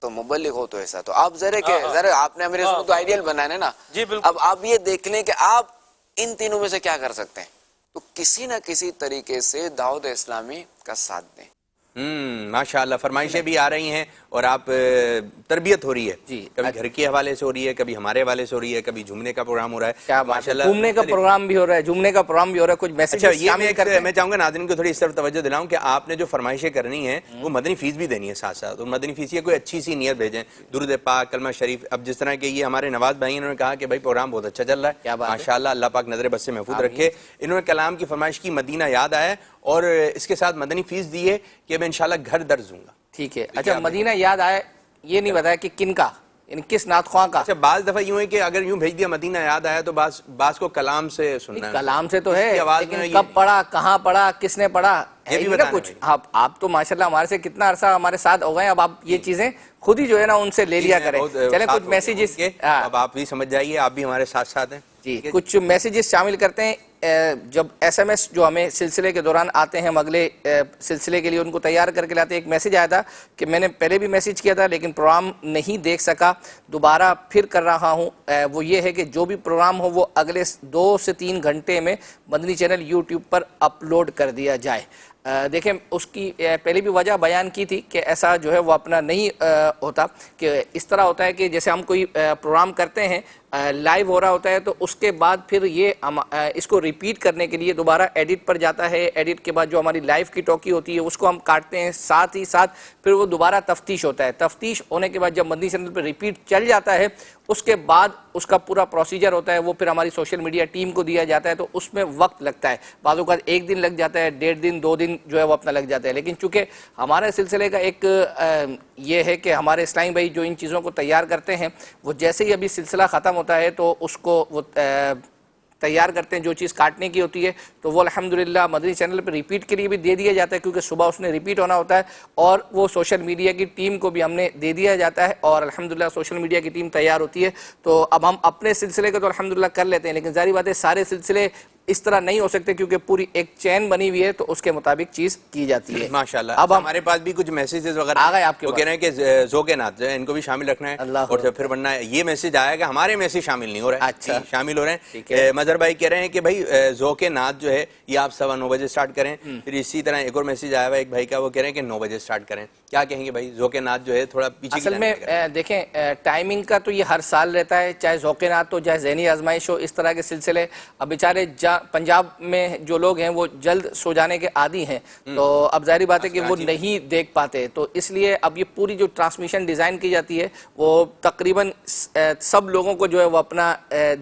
Speaker 8: تو مبلغ ہو تو ایسا، تو آپ ذرا آپ نے امیر سنت کو آئیڈیل بنانا ہے نا،
Speaker 15: جی بالکل۔
Speaker 8: اب آپ یہ دیکھ لیں کہ آپ ان تینوں میں سے کیا کر سکتے ہیں، تو کسی نہ کسی طریقے سے دعوت اسلامی کا ساتھ دیں۔
Speaker 10: ماشاءاللہ، فرمائشیں بھی آ رہی ہیں اور آپ تربیت ہو رہی ہے،
Speaker 2: جی،
Speaker 10: کبھی گھر کے حوالے سے ہو رہی ہے، کبھی ہمارے حوالے سے ہو رہی ہے، کبھی جھومنے کا پروگرام ہو رہا ہے،
Speaker 2: کیا بات ہے، گھومنے کا پروگرام بھی ہو رہا ہے، جھومنے کا پروگرام بھی ہو رہا ہے، کچھ میسج
Speaker 10: میں چاہوں گا ناظرین کو تھوڑی اس طرف توجہ دلاؤں کہ آپ نے جو فرمائشیں کرنی ہیں وہ مدنی فیس بھی دینی ہے ساتھ ساتھ، اور مدنی فیس یہ کوئی اچھی سی نیت بھیجیں، درود پاک، کلمہ شریف۔ اب جس طرح کہ یہ ہمارے نواز بھائی انہوں نے کہا کہ بھائی پروگرام بہت اچھا چل رہا ہے، ماشاءاللہ، اللہ پاک نظر بس سے محفوظ رکھے۔ انہوں نے کلام کی فرمائش کی، مدینہ یاد آیا، اور اس کے ساتھ مدنی فیس دی ہے کہ میں انشاءاللہ گھر درس دوں گا۔
Speaker 2: ٹھیک ہے، اچھا مدینہ یاد آئے، یہ نہیں بتایا کہ کن کا، یعنی کس نعت خواں کا؟
Speaker 10: اچھا بعض دفعہ یوں ہے کہ اگر یوں بھیج دیا مدینہ یاد آیا تو بعض کو کلام سے سننا ہے،
Speaker 2: کلام سے تو ہے، لیکن کب پڑھا، کہاں پڑھا، کس نے پڑھا،
Speaker 10: یہ بھی بتانا
Speaker 2: کچھ آپ تو ماشاءاللہ ہمارے سے کتنا عرصہ ہمارے ساتھ ہو گئے، اب آپ یہ چیزیں خود ہی جو ہے نا ان سے لے لیا کریں۔ چلیں کچھ میسیجز،
Speaker 10: اب آپ بھی سمجھ جائیے، آپ بھی ہمارے ساتھ ساتھ ہیں،
Speaker 2: جی کچھ میسیجز شامل کرتے ہیں۔ جب ایس ایم ایس جو ہمیں سلسلے کے دوران آتے ہیں، ہم اگلے سلسلے کے لیے ان کو تیار کر کے لاتے ہیں۔ ایک میسیج آیا تھا کہ میں نے پہلے بھی میسیج کیا تھا لیکن پروگرام نہیں دیکھ سکا، دوبارہ پھر کر رہا ہوں۔ وہ یہ ہے کہ جو بھی پروگرام ہو وہ اگلے 2 سے 3 گھنٹے میں مدنی چینل یوٹیوب پر اپلوڈ کر دیا جائے۔ دیکھیں اس کی پہلے بھی وجہ بیان کی تھی کہ ایسا جو ہے وہ اپنا نہیں ہوتا، کہ اس طرح ہوتا ہے کہ جیسے ہم کوئی پروگرام کرتے ہیں، لائیو ہو رہا ہوتا ہے، تو اس کے بعد پھر یہ اس کو ریپیٹ کرنے کے لیے دوبارہ ایڈٹ پر جاتا ہے، ایڈٹ کے بعد جو ہماری لائیو کی ٹاکی ہوتی ہے اس کو ہم کاٹتے ہیں، ساتھ ہی ساتھ پھر وہ دوبارہ تفتیش ہوتا ہے، تفتیش ہونے کے بعد جب مدنی چینل پہ ریپیٹ چل جاتا ہے اس کے بعد اس کا پورا پروسیجر ہوتا ہے، وہ پھر ہماری سوشل میڈیا ٹیم کو دیا جاتا ہے، تو اس میں وقت لگتا ہے، بعض اوقات 1 دن لگ جاتا ہے، 1.5 دن 2 دن جو ہے وہ اپنا لگ جاتا ہے۔ لیکن چونکہ ہمارے سلسلے کا ایک یہ ہے کہ ہمارے اسلامی بھائی جو ان چیزوں کو تیار کرتے ہیں، وہ جیسے ہی ابھی سلسلہ ختم ہوتا ہے تو اس کو وہ تیار کرتے ہیں، جو چیز کاٹنے کی ہوتی ہے تو وہ الحمدللہ مدنی چینل پہ ریپیٹ کے لیے بھی دے دیا جاتا ہے، کیونکہ صبح اس نے ریپیٹ ہونا ہوتا ہے، اور وہ سوشل میڈیا کی ٹیم کو بھی ہم نے دے دیا جاتا ہے، اور الحمدللہ سوشل میڈیا کی ٹیم تیار ہوتی ہے۔ تو اب ہم اپنے سلسلے کا تو الحمدللہ کر لیتے ہیں، لیکن ظاہر بات ہے سارے سلسلے اس طرح نہیں ہو سکتے کیونکہ پوری ایک چین بنی ہوئی ہے، تو اس کے مطابق چیز کی جاتی ہے۔
Speaker 10: ماشاءاللہ۔ اب ہمارے پاس بھی کچھ میسیجز وغیرہ
Speaker 2: آ گئے آپ کے
Speaker 10: وہ کہہ رہے ہیں کہ ذوق نعت جو ہے ان کو بھی شامل رکھنا ہے، اور پھر بننا ہے۔ یہ میسیج آیا کہ ہمارے میسیج شامل نہیں ہو رہے،
Speaker 2: اچھا
Speaker 10: شامل ہو رہے ہیں۔ مظہر بھائی کہہ رہے ہیں کہ بھائی ذوق نعت جو ہے یہ آپ 9:15 بجے سٹارٹ کریں، پھر اسی طرح ایک اور میسیج آیا ہوا ایک بھائی کا، وہ کہہ رہے ہیں کہ 9 بجے سٹارٹ کریں۔ کیا کہیں گے بھائی؟ ذوق نعت جو ہے تھوڑا پیچھے
Speaker 2: اصل میں دیکھیں ٹائمنگ کا تو یہ ہر سال رہتا ہے، چاہے ذوق نعت ہو چاہے ذہنی آزمائش ہو، اس طرح کے سلسلے۔ اب بیچارے پنجاب میں جو لوگ ہیں وہ جلد سو جانے کے عادی ہیں، تو اب ظاہری بات ہے کہ وہ نہیں دیکھ پاتے، تو اس لیے اب یہ پوری جو ٹرانسمیشن ڈیزائن کی جاتی ہے وہ تقریباً سب لوگوں کو جو ہے وہ اپنا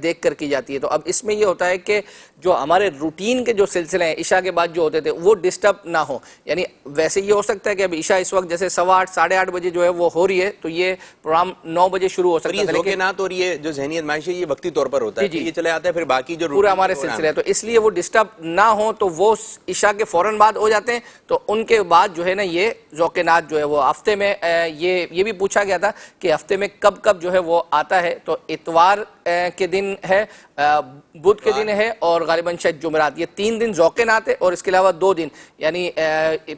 Speaker 2: دیکھ کر کی جاتی ہے۔ تو اب اس میں یہ ہوتا ہے کہ جو ہمارے روٹین کے جو سلسلے ہیں عشاء کے بعد جو ہوتے تھے وہ ڈسٹرب نہ ہو، یعنی ویسے یہ ہو سکتا ہے کہ اب عشاء اس وقت جیسے جیسے 8:15 8:30 بجے جو ہے وہ ہو رہی ہے تو یہ پروگرام 9 بجے شروع ہو سکتا ہے، لیکن
Speaker 10: اور یہ جو ذہنی ازمائش ہے یہ وقتی طور پر ہوتا ہے، یہ چلے آتا ہے پھر باقی جو
Speaker 2: پورا ہمارے سلسلے ہے، تو اس لیے وہ ڈسٹرب نہ ہو تو وہ عشاء کے فوراً بعد ہو جاتے ہیں. تو ان کے بعد جو ہے نا یہ ذوق نعت جو ہے وہ ہفتے میں یہ بھی پوچھا گیا تھا کہ ہفتے میں کب کب جو ہے وہ آتا ہے. تو اتوار کے دن ہے، بدھ کے دن ہے اور غالباً شاید جمعرات، یہ 3 دن ذوق نعت ہے، اور اس کے علاوہ 2 دن یعنی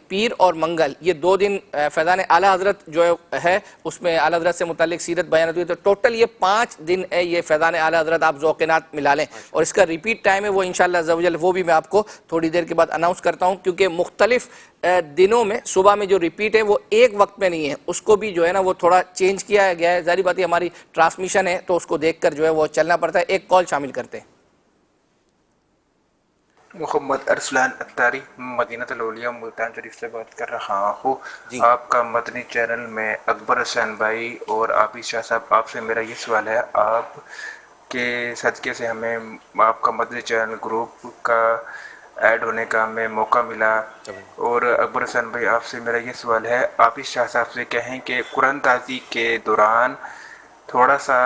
Speaker 2: پیر اور منگل، یہ 2 دن فیضان اعلیٰ حضرت جو ہے اس میں اعلیٰ حضرت سے متعلق سیرت بیان ہوئی. تو ٹوٹل یہ 5 دن ہے یہ فیضان اعلیٰ حضرت آپ ذوق نعت ملا لیں. اور اس کا ریپیٹ ٹائم ہے وہ انشاءاللہ عز و جل وہ بھی میں آپ کو تھوڑی دیر کے بعد اناؤنس کرتا ہوں، کیونکہ مختلف دنوں میں صبح میں جو ریپیٹ ہے وہ ایک وقت میں نہیں ہے، اس کو بھی جو ہے نا وہ تھوڑا چینج کیا گیا ہے. ظاہری بات ہے ہماری ٹرانسمیشن ہے تو اس کو دیکھ کر جو ہے وہ چلنا پڑتا ہے. ایک کال شامل کرتے ہیں.
Speaker 16: محمد ارسلان اتاری مدینہ الاولیاء ملتان شریف سے بات کر رہا ہوں. آپ کا مدنی چینل میں اکبر حسین بھائی اور عابد شاہ صاحب، آپ سے میرا یہ سوال ہے، آپ کے صدقے سے ہمیں آپ کا مدنی چینل گروپ کا ایڈ ہونے کا ہمیں موقع ملا. اور اکبر حسین بھائی آپ سے میرا یہ سوال ہے، عابد شاہ صاحب سے کہیں کہ قرآن تازی کے دوران تھوڑا سا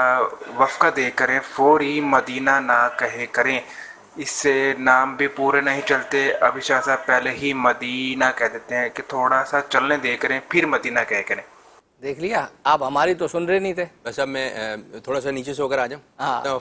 Speaker 16: وقفہ دے کریں، فوری مدینہ نہ کہے کریں، اس سے نام بھی پورے نہیں چلتے. عابد شاہ صاحب پہلے ہی مدینہ کہہ دیتے ہیں کہ تھوڑا سا چلنے دے کریں پھر مدینہ کہہ کریں.
Speaker 2: دیکھ لیا آپ ہماری تو سن رہے نہیں تھے.
Speaker 10: بس اب میں تھوڑا سا نیچے سے ہو کر آ جاؤں.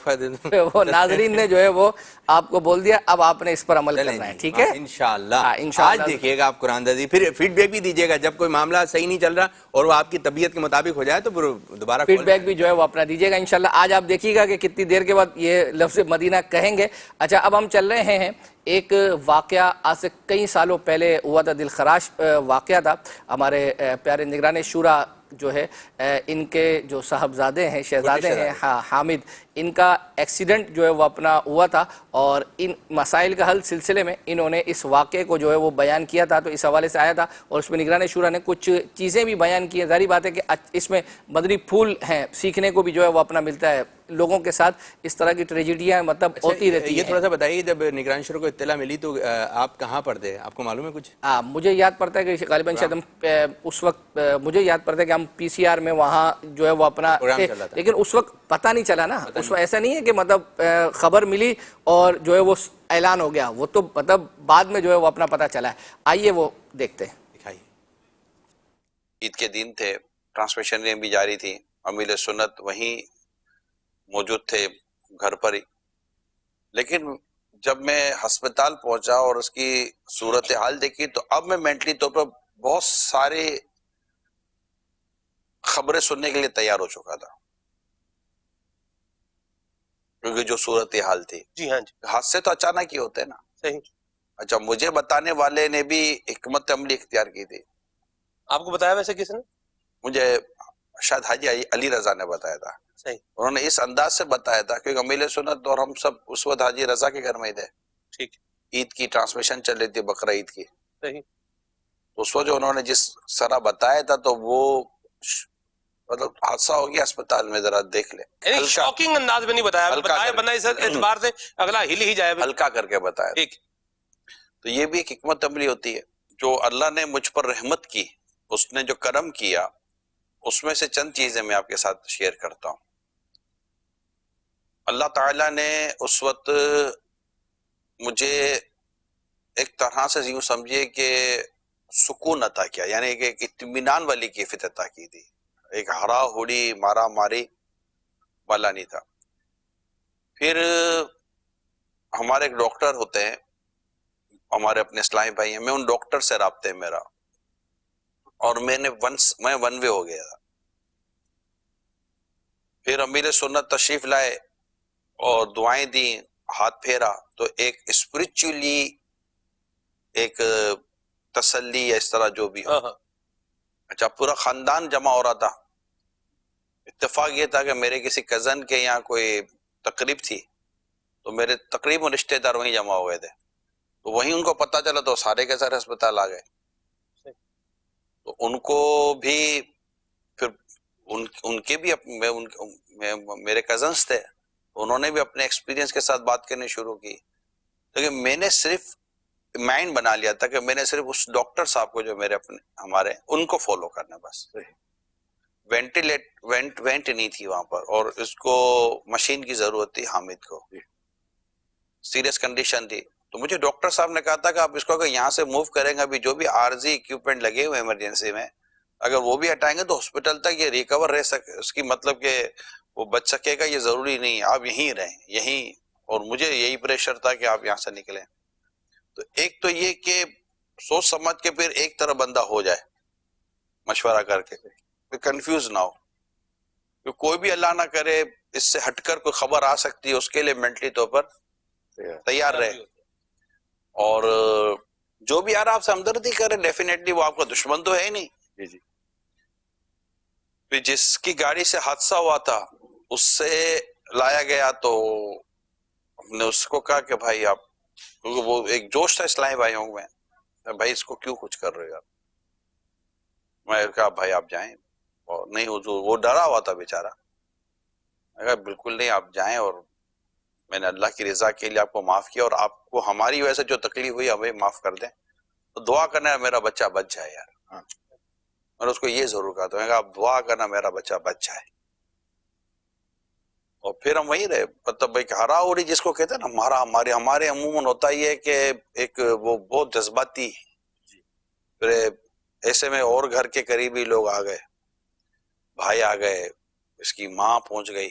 Speaker 2: وہ ناظرین نے جو ہے وہ آپ کو بول دیا، اب آپ نے اس پر عمل کرنا ہے. ٹھیک ہے
Speaker 10: انشاءاللہ. آج دیکھیے گا آپ قرآن دازی، پھر فیڈ بیک بھی دیجیے گا جب کوئی معاملہ صحیح نہیں چل رہا اور وہ آپ کی طبیعت کے مطابق ہو جائے تو دوبارہ
Speaker 2: فیڈ بیک بھی جو ہے وہ اپنا دیجیے گا انشاءاللہ. آج آپ دیکھیے گا کہ کتنی دیر کے بعد یہ لفظ مدینہ کہیں گے. اچھا اب ہم چل رہے ہیں ایک واقعہ آج سے کئی سالوں پہلے ہوا تھا، دل خراش واقعہ تھا. ہمارے پیارے نگران شورا جو ہے ان کے جو صاحبزادے ہیں، شہزادے ہیں حامد، ان کا ایکسیڈنٹ جو ہے وہ اپنا ہوا تھا اور ان مسائل کا حل سلسلے میں انہوں نے اس واقعے کو جو ہے وہ بیان کیا تھا. تو اس حوالے سے آیا تھا اور اس میں نگران شورا نے کچھ چیزیں بھی بیان کی ہیں. ظاہری بات ہے کہ اس میں مدنی پھول ہیں، سیکھنے کو بھی جو ہے وہ اپنا ملتا ہے. لوگوں کے ساتھ اس طرح کی ٹریجڈیاں مطلب ہوتی رہتی ہیں.
Speaker 10: یہ تھوڑا سا بتائیے جب نگران شورا کو اطلاع ملی تو آپ کہاں پر تھے؟ آپ کو معلوم ہے کچھ؟
Speaker 2: مجھے یاد پڑتا ہے کہ غالباً شاید ہم اس وقت مجھے یاد پڑتا ہے کہ ہم پی سی آر میں وہاں جو ہے وہ اپنا تھے، لیکن اس وقت پتہ نہیں چلا نا. اس وقت ایسا نہیں ہے کہ مطلب خبر ملی اور جو ہے وہ اعلان ہو گیا، وہ تو مطلب بعد میں جو ہے وہ اپنا پتہ چلا ہے. آئیے وہ دیکھتے ہیں.
Speaker 4: عید کے دن تھے، ٹرانسمیشنیں بھی جاری تھی، امیر سنت وہیں موجود تھے گھر پر ہی. لیکن جب میں ہسپتال پہنچا اور اس کی صورتحال دیکھی تو اب میں مینٹلی طور پر بہت سارے خبریں سننے کے لیے تیار ہو چکا تھا، کیونکہ جو صورتحال تھی.
Speaker 15: جی ہاں جی،
Speaker 4: حادثے تو اچانک ہی ہوتے ہیں نا.
Speaker 15: صحیح.
Speaker 4: اچھا مجھے بتانے والے نے بھی حکمت عملی اختیار کی تھی.
Speaker 15: آپ کو بتایا ویسے کس نے؟
Speaker 4: مجھے شاید حاجی علی رضا نے بتایا تھا.
Speaker 15: صحیح.
Speaker 4: انہوں نے اس انداز سے بتایا تھا کیونکہ امیر سنت اور ہم سب اس وقت حاجی رضا کے گھر میں ہی تھے.
Speaker 15: ٹھیک.
Speaker 4: عید کی ٹرانسمیشن چل رہی تھی، بقرہ عید کی.
Speaker 15: صحیح.
Speaker 4: اس وقت جو انہوں نے جس طرح بتایا تھا تو وہ مطلب حادثہ ہو گیا اسپتال میں، ذرا دیکھ لیں.
Speaker 15: شاکنگ انداز میں نہیں بتایا، بتایا بندہ اس اعتبار سے اگلا ہل ہی جائے،
Speaker 4: ہلکا کر کے بتایا.
Speaker 15: ٹھیک.
Speaker 4: تو یہ بھی ایک حکمت عملی ہوتی ہے. جو اللہ نے مجھ پر رحمت کی، اس نے جو کرم کیا، اس میں سے چند چیزیں میں آپ کے ساتھ شیئر کرتا ہوں. اللہ تعالیٰ نے اس وقت مجھے ایک طرح سے یوں سمجھیے کہ سکون عطا کیا، یعنی کہ ایک اطمینان والی کیفیت عطا کی تھی. ایک ہرا ہوڑی مارا ماری والا نہیں تھا. پھر ہمارے ایک ڈاکٹر ہوتے ہیں، ہمارے اپنے اسلامی بھائی ہیں، میں ان ڈاکٹر سے رابطے میرا، اور میں ون وے ہو گیا تھا. پھر امیر سنت تشریف لائے اور دعائیں دیں، ہاتھ پھیرا، تو ایک اسپرچولی ایک تسلی یا اس طرح جو بھی ہو. اچھا پورا خاندان جمع ہو رہا تھا. اتفاق یہ تھا کہ میرے کسی کزن کے یہاں کوئی تقریب تھی، تو میرے تقریباً رشتے دار وہیں جمع ہوئے تھے. تو وہیں ان کو پتہ چلا تو سارے کے سارے اسپتال آ گئے. تو ان کو بھی پھر ان کے بھی میرے کزنس تھے، انہوں نے بھی اپنے ایکسپیرینس کے ساتھ بات کرنی شروع کی. لیکن میں نے صرف مائنڈ بنا لیا تھا کہ میں نے صرف اس ڈاکٹر صاحب کو جو میرے اپنے ہمارے ان کو فالو کرنا بس. وینٹ نہیں تھی وہاں پر اور اس کو مشین کی ضرورت تھی حامد کو, سیریس کنڈیشن تھی. تو مجھے ڈاکٹر صاحب نے کہا تھا کہ آپ اس کو اگر یہاں سے موو کریں گے, ابھی جو بھی عارضی اکوپمنٹ لگے ہوئے ایمرجنسی میں اگر وہ بھی ہٹائیں گے تو ہاسپٹل تک یہ ریکور رہ سکے, اس کی مطلب کہ وہ بچ سکے گا, یہ ضروری نہیں آپ یہیں رہیں یہیں. اور مجھے یہی پریشر تھا کہ آپ یہاں سے نکلیں. تو ایک تو یہ کہ سوچ سمجھ کے پھر ایک طرح بندہ ہو جائے مشورہ کر کے, پھر کنفیوز نہ ہو, کوئی بھی اللہ نہ کرے اس سے ہٹ کر کوئی خبر آ سکتی ہے, اس کے لیے مینٹلی طور پر تیار رہے. اور جو بھی یار آپ سے ہمدردی کرے ڈیفینیٹلی وہ آپ کا دشمن تو ہے ہی نہیں. پھر جس کی گاڑی سے حادثہ ہوا تھا اس سے لایا گیا تو ہم نے اس کو کہا کہ بھائی آپ, کیونکہ وہ ایک جوش تھا اسلامی بھائیوں میں, بھائی اس کو کیوں کچھ کر رہے ہو. میں نے کہا بھائی آپ جائیں, اور نہیں حضور وہ ڈرا ہوا تھا بیچارہ. میں کہا بالکل نہیں آپ جائیں, اور میں نے اللہ کی رضا کے لیے آپ کو معاف کیا, اور آپ کو ہماری وجہ سے جو تکلیف ہوئی ہمیں معاف کر دیں, تو دعا کرنا میرا بچہ بچ جائے یار. میں نے اس کو یہ ضرور کہا, تو میں نے کہا آپ دعا کرنا میرا بچہ بچ جائے. اور پھر ہم وہیں رہے. مطلب ایک ہرا اوڑی جس کو کہتے ہیں نا, ہمارے عموماً ہوتا ہی ہے کہ ایک وہ بہت جذباتی, پھر ایسے میں اور گھر کے قریبی لوگ آ گئے, بھائی آ گئے, اس کی ماں پہنچ گئی,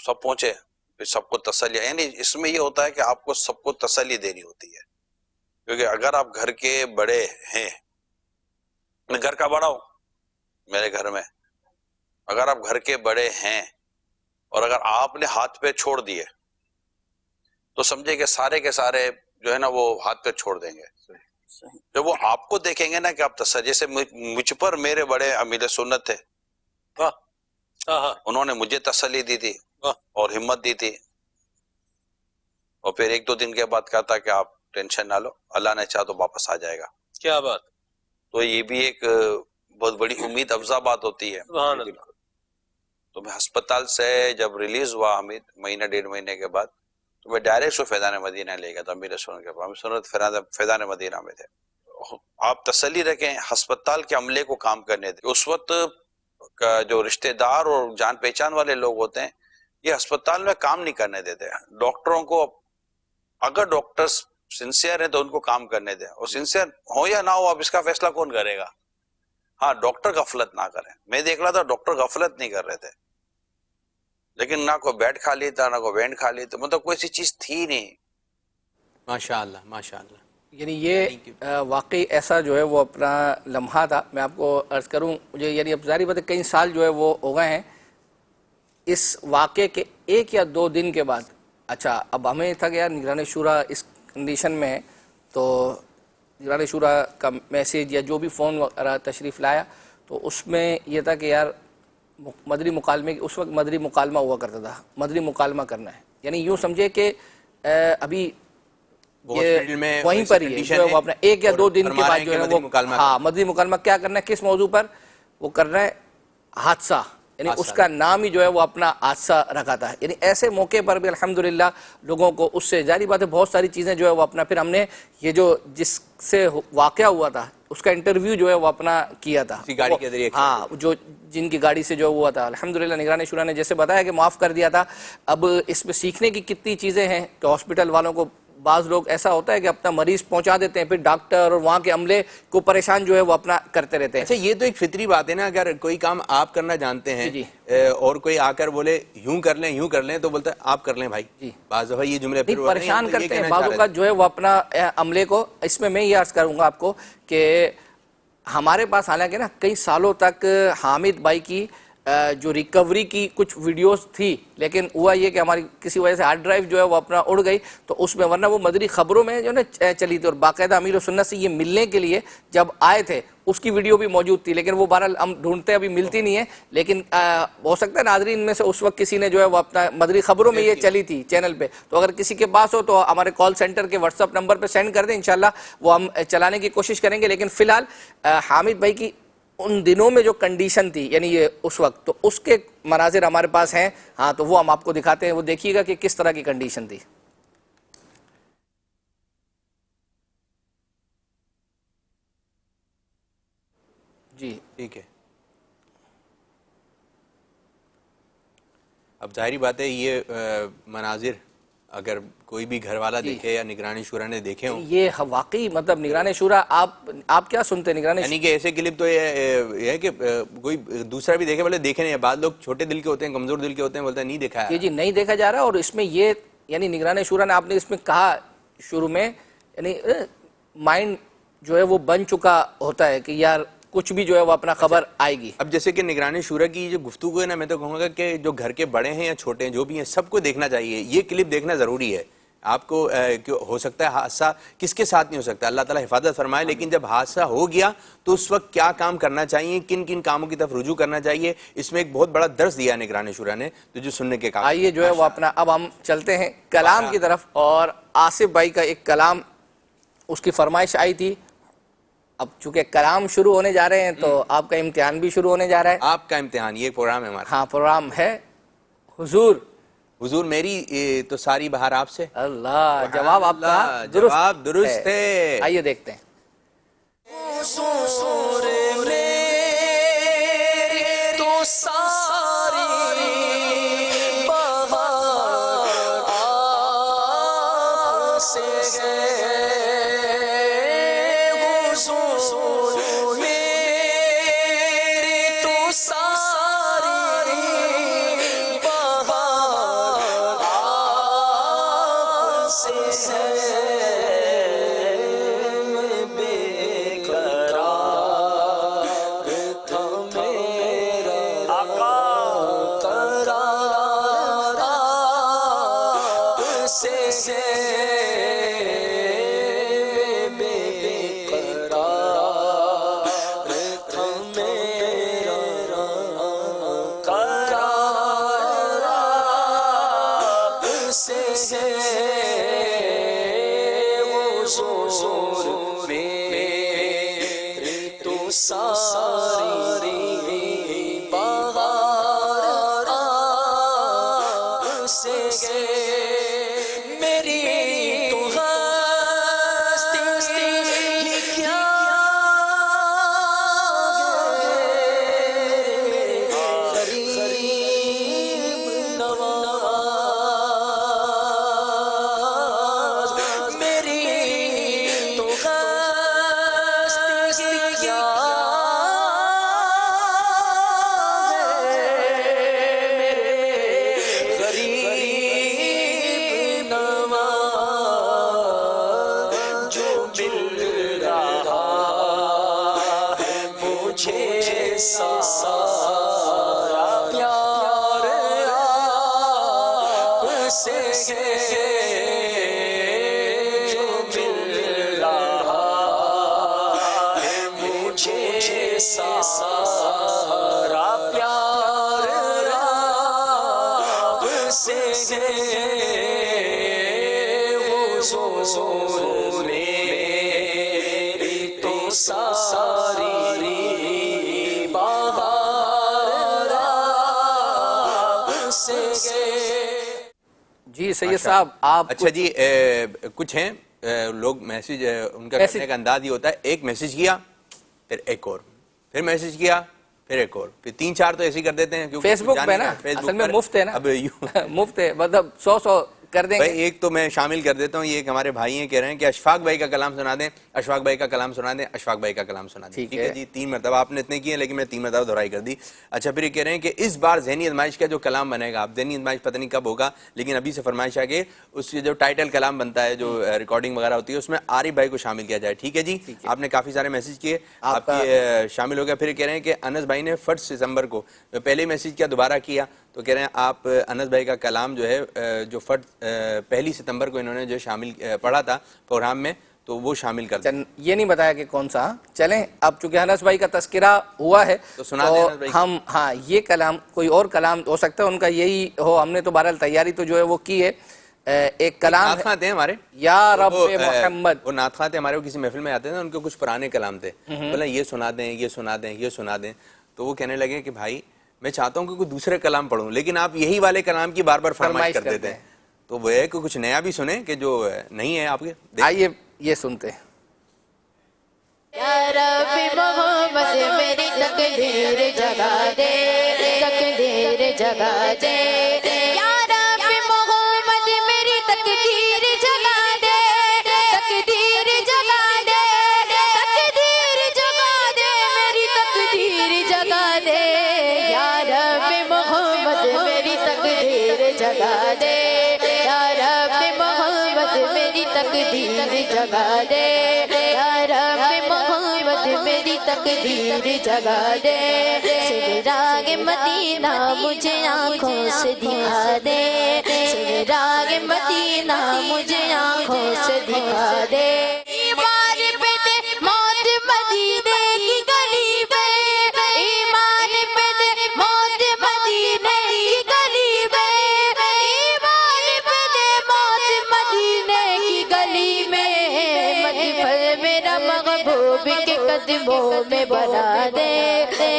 Speaker 4: سب پہنچے, پھر سب کو تسلی. یعنی اس میں یہ ہوتا ہے کہ آپ کو سب کو تسلی دینی ہوتی ہے, کیونکہ اگر آپ گھر کے بڑے ہیں, میں گھر کا بڑا ہوں میرے گھر میں, اگر آپ گھر کے بڑے ہیں اور اگر آپ نے ہاتھ پہ چھوڑ دیے تو سمجھے کہ سارے کے سارے جو ہے نا وہ ہاتھ پہ چھوڑ دیں گے. جب وہ آپ کو دیکھیں گے نا کہ آپ جیسے مجھ پر میرے بڑے امیر سنت تھے, انہوں نے مجھے تسلی دی تھی اور ہمت دی تھی, اور پھر ایک دو دن کے بعد کہا تھا کہ آپ ٹینشن نہ لو, اللہ نے چاہا تو واپس آ جائے گا.
Speaker 15: کیا بات.
Speaker 4: تو یہ بھی ایک بہت بڑی امید افزا بات ہوتی ہے. تو میں ہسپتال سے جب ریلیز ہوا حمید, مہینہ ڈیڑھ مہینے کے بعد, تو میں ڈائریکٹ سے فیضان مدینہ لے گیا تھا. امیر سنت کے پاس سنت فیضان مدینہ میں تھے. آپ تسلی رکھیں, ہسپتال کے عملے کو کام کرنے دیں. اس وقت کا جو رشتہ دار اور جان پہچان والے لوگ ہوتے ہیں یہ ہسپتال میں کام نہیں کرنے دیتے. ڈاکٹروں کو اگر ڈاکٹرز سنسیئر ہیں تو ان کو کام کرنے دیں, اور سنسیئر ہو یا نہ ہو اب اس کا فیصلہ کون کرے گا. ہاں ڈاکٹر غفلت نہ کریں. میں دیکھ رہا تھا ڈاکٹر غفلت نہیں کر رہے تھے, لیکن نہ کوئی بیڈ خالی تھا نہ کوئی وینٹ خالی تھا, مطلب کوئی ایسی چیز تھی نہیں.
Speaker 10: ماشاءاللہ ماشاءاللہ.
Speaker 2: یعنی یہ واقعی ایسا جو ہے وہ اپنا لمحہ تھا. میں آپ کو عرض کروں, مجھے یعنی اب ظاہری بات ہے کئی سال جو ہے وہ ہو گئے ہیں اس واقعے کے 1 یا 2 دن کے بعد. اچھا اب ہمیں تھا کہ یار نگران شورا اس کنڈیشن میں ہے, تو نگران شورا کا میسیج یا جو بھی فون وغیرہ تشریف لایا تو اس میں یہ تھا کہ یار مدری مکالمے, اس وقت مدری مکالمہ ہوا کرتا تھا, مدری مکالمہ کرنا ہے. یعنی یوں سمجھے کہ ابھی وہیں پر ہی ہے وہ اپنا 1 یا 2 دن کے بعد جو ہے وہ ہاں مدری مکالمہ کیا کرنا ہے, کس موضوع پر وہ کرنا ہے, حادثہ. یعنی اس کا نام ہی جو ہے وہ اپنا حادثہ رکھا تھا. یعنی ایسے موقع پر بھی الحمدللہ لوگوں کو اس سے ظاہری بات ہے بہت ساری چیزیں جو ہے وہ اپنا, پھر ہم نے یہ جو جس سے واقعہ ہوا تھا اس کا انٹرویو جو ہے وہ اپنا کیا تھا
Speaker 10: گاڑی کے ذریعے,
Speaker 2: ہاں جو جن کی گاڑی سے جو ہوا تھا. الحمدللہ نگران شورا نے جیسے بتایا کہ معاف کر دیا تھا. اب اس میں سیکھنے کی کتنی چیزیں ہیں کہ ہاسپٹل والوں کو بعض لوگ ایسا ہوتا ہے کہ اپنا مریض پہنچا دیتے ہیں, پھر ڈاکٹر اور وہاں کے عملے کو پریشان جو ہے وہ اپنا کرتے رہتے ہیں.
Speaker 10: اچھا یہ تو ایک فطری بات ہے نا, اگر کوئی کام آپ کرنا جانتے ہیں اور کوئی آ کر بولے یوں کر لیں تو بولتا ہے آپ کر لیں بھائی. بعض دفعہ یہ جملے
Speaker 2: پریشان کرتے ہیں بعضوں کا جو ہے وہ اپنا عملے کو. اس میں یہ عرض کروں گا آپ کو کہ ہمارے پاس حالانکہ نا کئی سالوں تک حامد بھائی کی جو ریکوری کی کچھ ویڈیوز تھی, لیکن ہوا یہ کہ ہماری کسی وجہ سے ہارڈ ڈرائیو جو ہے وہ اپنا اڑ گئی, تو اس میں ورنہ وہ مدری خبروں میں جو نا چلی تھی, اور باقاعدہ امیر سنت سے یہ ملنے کے لیے جب آئے تھے اس کی ویڈیو بھی موجود تھی, لیکن وہ بہرحال ہم ڈھونڈتے ابھی ملتی نہیں ہے. لیکن ہو سکتا ہے ناظرین میں سے اس وقت کسی نے جو ہے وہ اپنا مدری خبروں میں یہ چلی تھی چینل پہ, تو اگر کسی کے پاس ہو تو ہمارے کال سینٹر کے واٹس ایپ نمبر پہ سینڈ کر دیں, انشاءاللہ وہ ہم چلانے کی کوشش کریں گے. لیکن فی الحال حامد بھائی کی ان دنوں میں جو کنڈیشن تھی یعنی یہ اس وقت, تو اس کے مناظر ہمارے پاس ہیں. ہاں تو وہ ہم آپ کو دکھاتے ہیں, وہ دیکھیے گا کہ کس طرح کی کنڈیشن تھی.
Speaker 10: ٹھیک ہے. اب ظاہری بات ہے یہ مناظر اگر کوئی بھی گھر والا دیکھے یا نگرانی شورا نے دیکھے ہوں,
Speaker 2: یہ واقعی مطلب نگران شورا آپ کیا سنتے ہیں نگران
Speaker 10: یعنی کہ ایسے کلپ تو یہ ہے کہ کوئی دوسرا بھی دیکھے, بولے دیکھے نہیں. بعض لوگ چھوٹے دل کے ہوتے ہیں, کمزور دل کے ہوتے ہیں, بولتے ہیں نہیں دیکھا ہے.
Speaker 2: جی نہیں دیکھا جا رہا ہے. اور اس میں یہ یعنی نگران شورا نے آپ نے اس میں کہا شروع میں یعنی مائنڈ جو ہے وہ بن چکا ہوتا ہے کہ یار کچھ بھی جو ہے وہ اپنا خبر آئے گی.
Speaker 10: اب جیسے کہ نگرانی شورا کی جو گفتگو ہے نا, میں تو کہوں گا کہ جو گھر کے بڑے ہیں یا چھوٹے ہیں جو بھی ہیں سب کو دیکھنا چاہیے. یہ کلپ دیکھنا ضروری ہے. آپ کو ہو سکتا ہے حادثہ کس کے ساتھ نہیں ہو سکتا, اللہ تعالیٰ حفاظت فرمائے, لیکن جب حادثہ ہو گیا تو اس وقت کیا کام کرنا چاہیے, کن کن کاموں کی طرف رجوع کرنا چاہیے, اس میں ایک بہت بڑا درس دیا ہے نگران شورا نے, تو جو سننے کے کام.
Speaker 2: آئیے جو ہے وہ اپنا اب ہم چلتے ہیں کلام کی طرف. اور آصف بھائی کا ایک کلام اس کی فرمائش آئی تھی. اب چونکہ کلام شروع ہونے جا رہے ہیں تو آپ کا امتحان بھی شروع ہونے جا رہا ہے.
Speaker 10: آپ کا امتحان, یہ پروگرام ہے ہمارا.
Speaker 2: ہاں پروگرام ہے. حضور
Speaker 10: حضور میری تو ساری بہار آپ سے.
Speaker 2: اللہ, جواب آپ کا
Speaker 10: جواب درست ہے.
Speaker 2: آئیے دیکھتے ہیں.
Speaker 5: حضور میری تو ساری بہار آپ سے ہے. حضور میری تو ساری بہار آپ سے ہے.
Speaker 2: جی سید صاحب آپ
Speaker 10: اچھا جی کچھ ہیں لوگ میسیج ان کا کرنے کا انداز یہ ہوتا ہے, ایک میسیج کیا پھر ایک اور, پھر میسیج کیا پھر ایک اور, پھر 3-4 تو ایسے ہی کر دیتے ہیں.
Speaker 2: فیس بک پہ نا اصل میں مفت ہے نا, اب مفت ہے مطلب 100 کر دیں گے.
Speaker 10: ایک تو میں شامل کر دیتا ہوں, یہ ایک ہمارے بھائی ہیں کہہ رہے ہیں کہ اشفاق بھائی کا کلام سنا دیں, اشفاق بھائی کا کلام سنا دیں, اشفاق بھائی کا کلام سنا دیں. ٹھیک ہے جی, 3 مرتبہ آپ نے اتنے کیے لیکن میں 3 مرتبہ دہرائی کر دی. اچھا پھر یہ کہہ رہے ہیں کہ اس بار ذہنی ازمائش کا جو کلام بنے گا, اب ذہنی ازمائش پتہ نہیں کب ہوگا, لیکن ابھی سے فرمائش ہے کہ اس کے جو ٹائٹل کلام بنتا ہے, جو ریکارڈنگ وغیرہ ہوتی ہے, اس میں عارف بھائی کو شامل کیا جائے. ٹھیک ہے جی, آپ نے کافی سارے میسیج کیے, آپ کی شامل ہو گیا. پھر کہہ رہے ہیں کہ انس بھائی نے 1 ستمبر کو پہلے میسیج کیا دوبارہ کیا, تو کہہ رہے ہیں آپ انس بھائی کا کلام جو ہے جو 1 ستمبر کو انہوں نے جو شامل پڑھا تھا پروگرام میں, تو وہ شامل کر دیں.
Speaker 2: یہ نہیں بتایا کہ کون سا. چلیں اب چونکہ انس بھائی کا تذکرہ ہوا ہے
Speaker 10: تو سنا دیں انس بھائی.
Speaker 2: ہم ہاں یہ کلام کوئی اور کلام ہو سکتا ہے ان کا یہی ہو, ہم نے تو بہرحال تیاری تو جو ہے وہ کی ہے. ایک کلام
Speaker 10: نعت خواں تھے ہمارے
Speaker 2: یا رب محمد,
Speaker 10: وہ نعت خواں تھے ہمارے, وہ کسی محفل میں آتے تھے, ان کے کچھ پرانے کلام تھے, بولے یہ سنا دیں یہ سنا دیں یہ سنا دیں. تو وہ کہنے لگے کہ بھائی میں چاہتا ہوں کہ کوئی دوسرے کلام پڑھوں, لیکن آپ یہی والے کلام کی بار بار فرمائش کر دیتے ہیں. تو وہ ہے کہ کچھ نیا بھی سنیں کہ جو نہیں ہے آپ کے.
Speaker 2: آئیے یہ سنتے ہیں.
Speaker 9: یا رب محمد میری تقدیر جگا دے تقدیر جگا دے یا رب محمد میری تقدیر جگا دے تقدیر جگا دے تقدیر جگا دے میری تقدیر جگا دے یا رب محمد میری تقدیر جگا دے یا رب محمد میری تقدیر جگا دے یا رب محمد میری تقدیر جگا دے سراغ مدینہ مجھے آنکھوں سے دکھا دے سراغ مدینہ مجھے آنکھوں سے دکھا دے ایمان پہ دے موت مدینے کی گلی میں ایمان پہ دے موت مدینے کی گلی میں ایمان پہ دے موت مدینے کی گلی میں مدفن میرا محبوب کے قدموں میں بنا دے